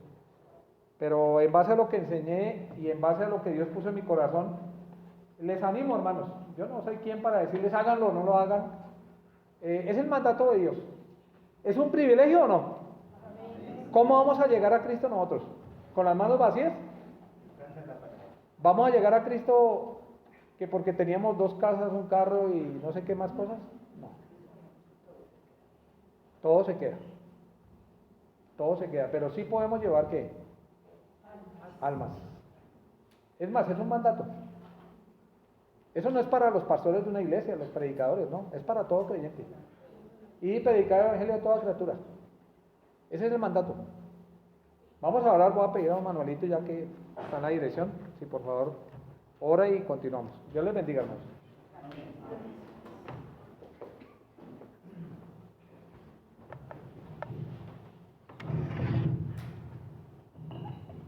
Pero en base a lo que enseñé y en base a lo que Dios puso en mi corazón, les animo, hermanos. Yo no soy quien para decirles háganlo o no lo hagan. Es el mandato de Dios. ¿Es un privilegio o no? ¿Cómo vamos a llegar a Cristo nosotros? ¿Con las manos vacías? ¿Vamos a llegar a Cristo que porque teníamos 2 casas, un carro y no sé qué más cosas? No. Todo se queda. Todo se queda. Pero sí podemos llevar ¿qué? Almas. Es más, es un mandato. Eso no es para los pastores de una iglesia, los predicadores, no. Es para todo creyente. Y predicar el evangelio a toda criatura. Ese es el mandato. Vamos a orar, voy a pedir a don Manuelito ya que está en la dirección, si por favor ora y continuamos. Dios les bendiga, hermanos.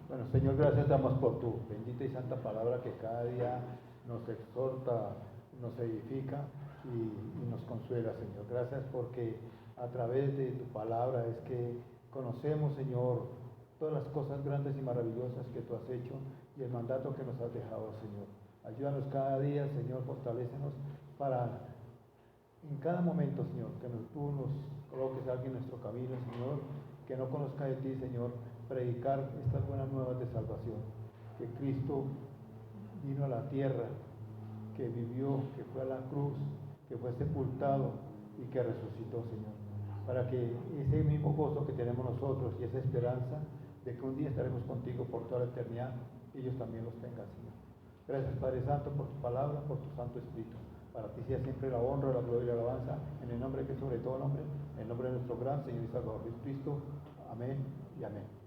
Bueno, Señor, gracias damos por tu bendita y santa palabra que cada día nos exhorta, nos edifica y nos consuela, Señor. Gracias porque a través de tu palabra es que conocemos, Señor, todas las cosas grandes y maravillosas que tú has hecho y el mandato que nos has dejado, Señor. Ayúdanos cada día, Señor, fortalécenos para en cada momento, Señor, que tú nos coloques a alguien en nuestro camino, Señor, que no conozca de ti, Señor, predicar estas buenas nuevas de salvación, que Cristo vino a la tierra, que vivió, que fue a la cruz, que fue sepultado y que resucitó, Señor, para que ese mismo gozo que tenemos nosotros y esa esperanza de que un día estaremos contigo por toda la eternidad, ellos también los tengan, Señor. Gracias, Padre Santo, por tu palabra, por tu Santo Espíritu. Para ti sea siempre la honra, la gloria y la alabanza, en el nombre que es sobre todo nombre, en el nombre de nuestro gran Señor y Salvador Jesucristo. Amén y amén.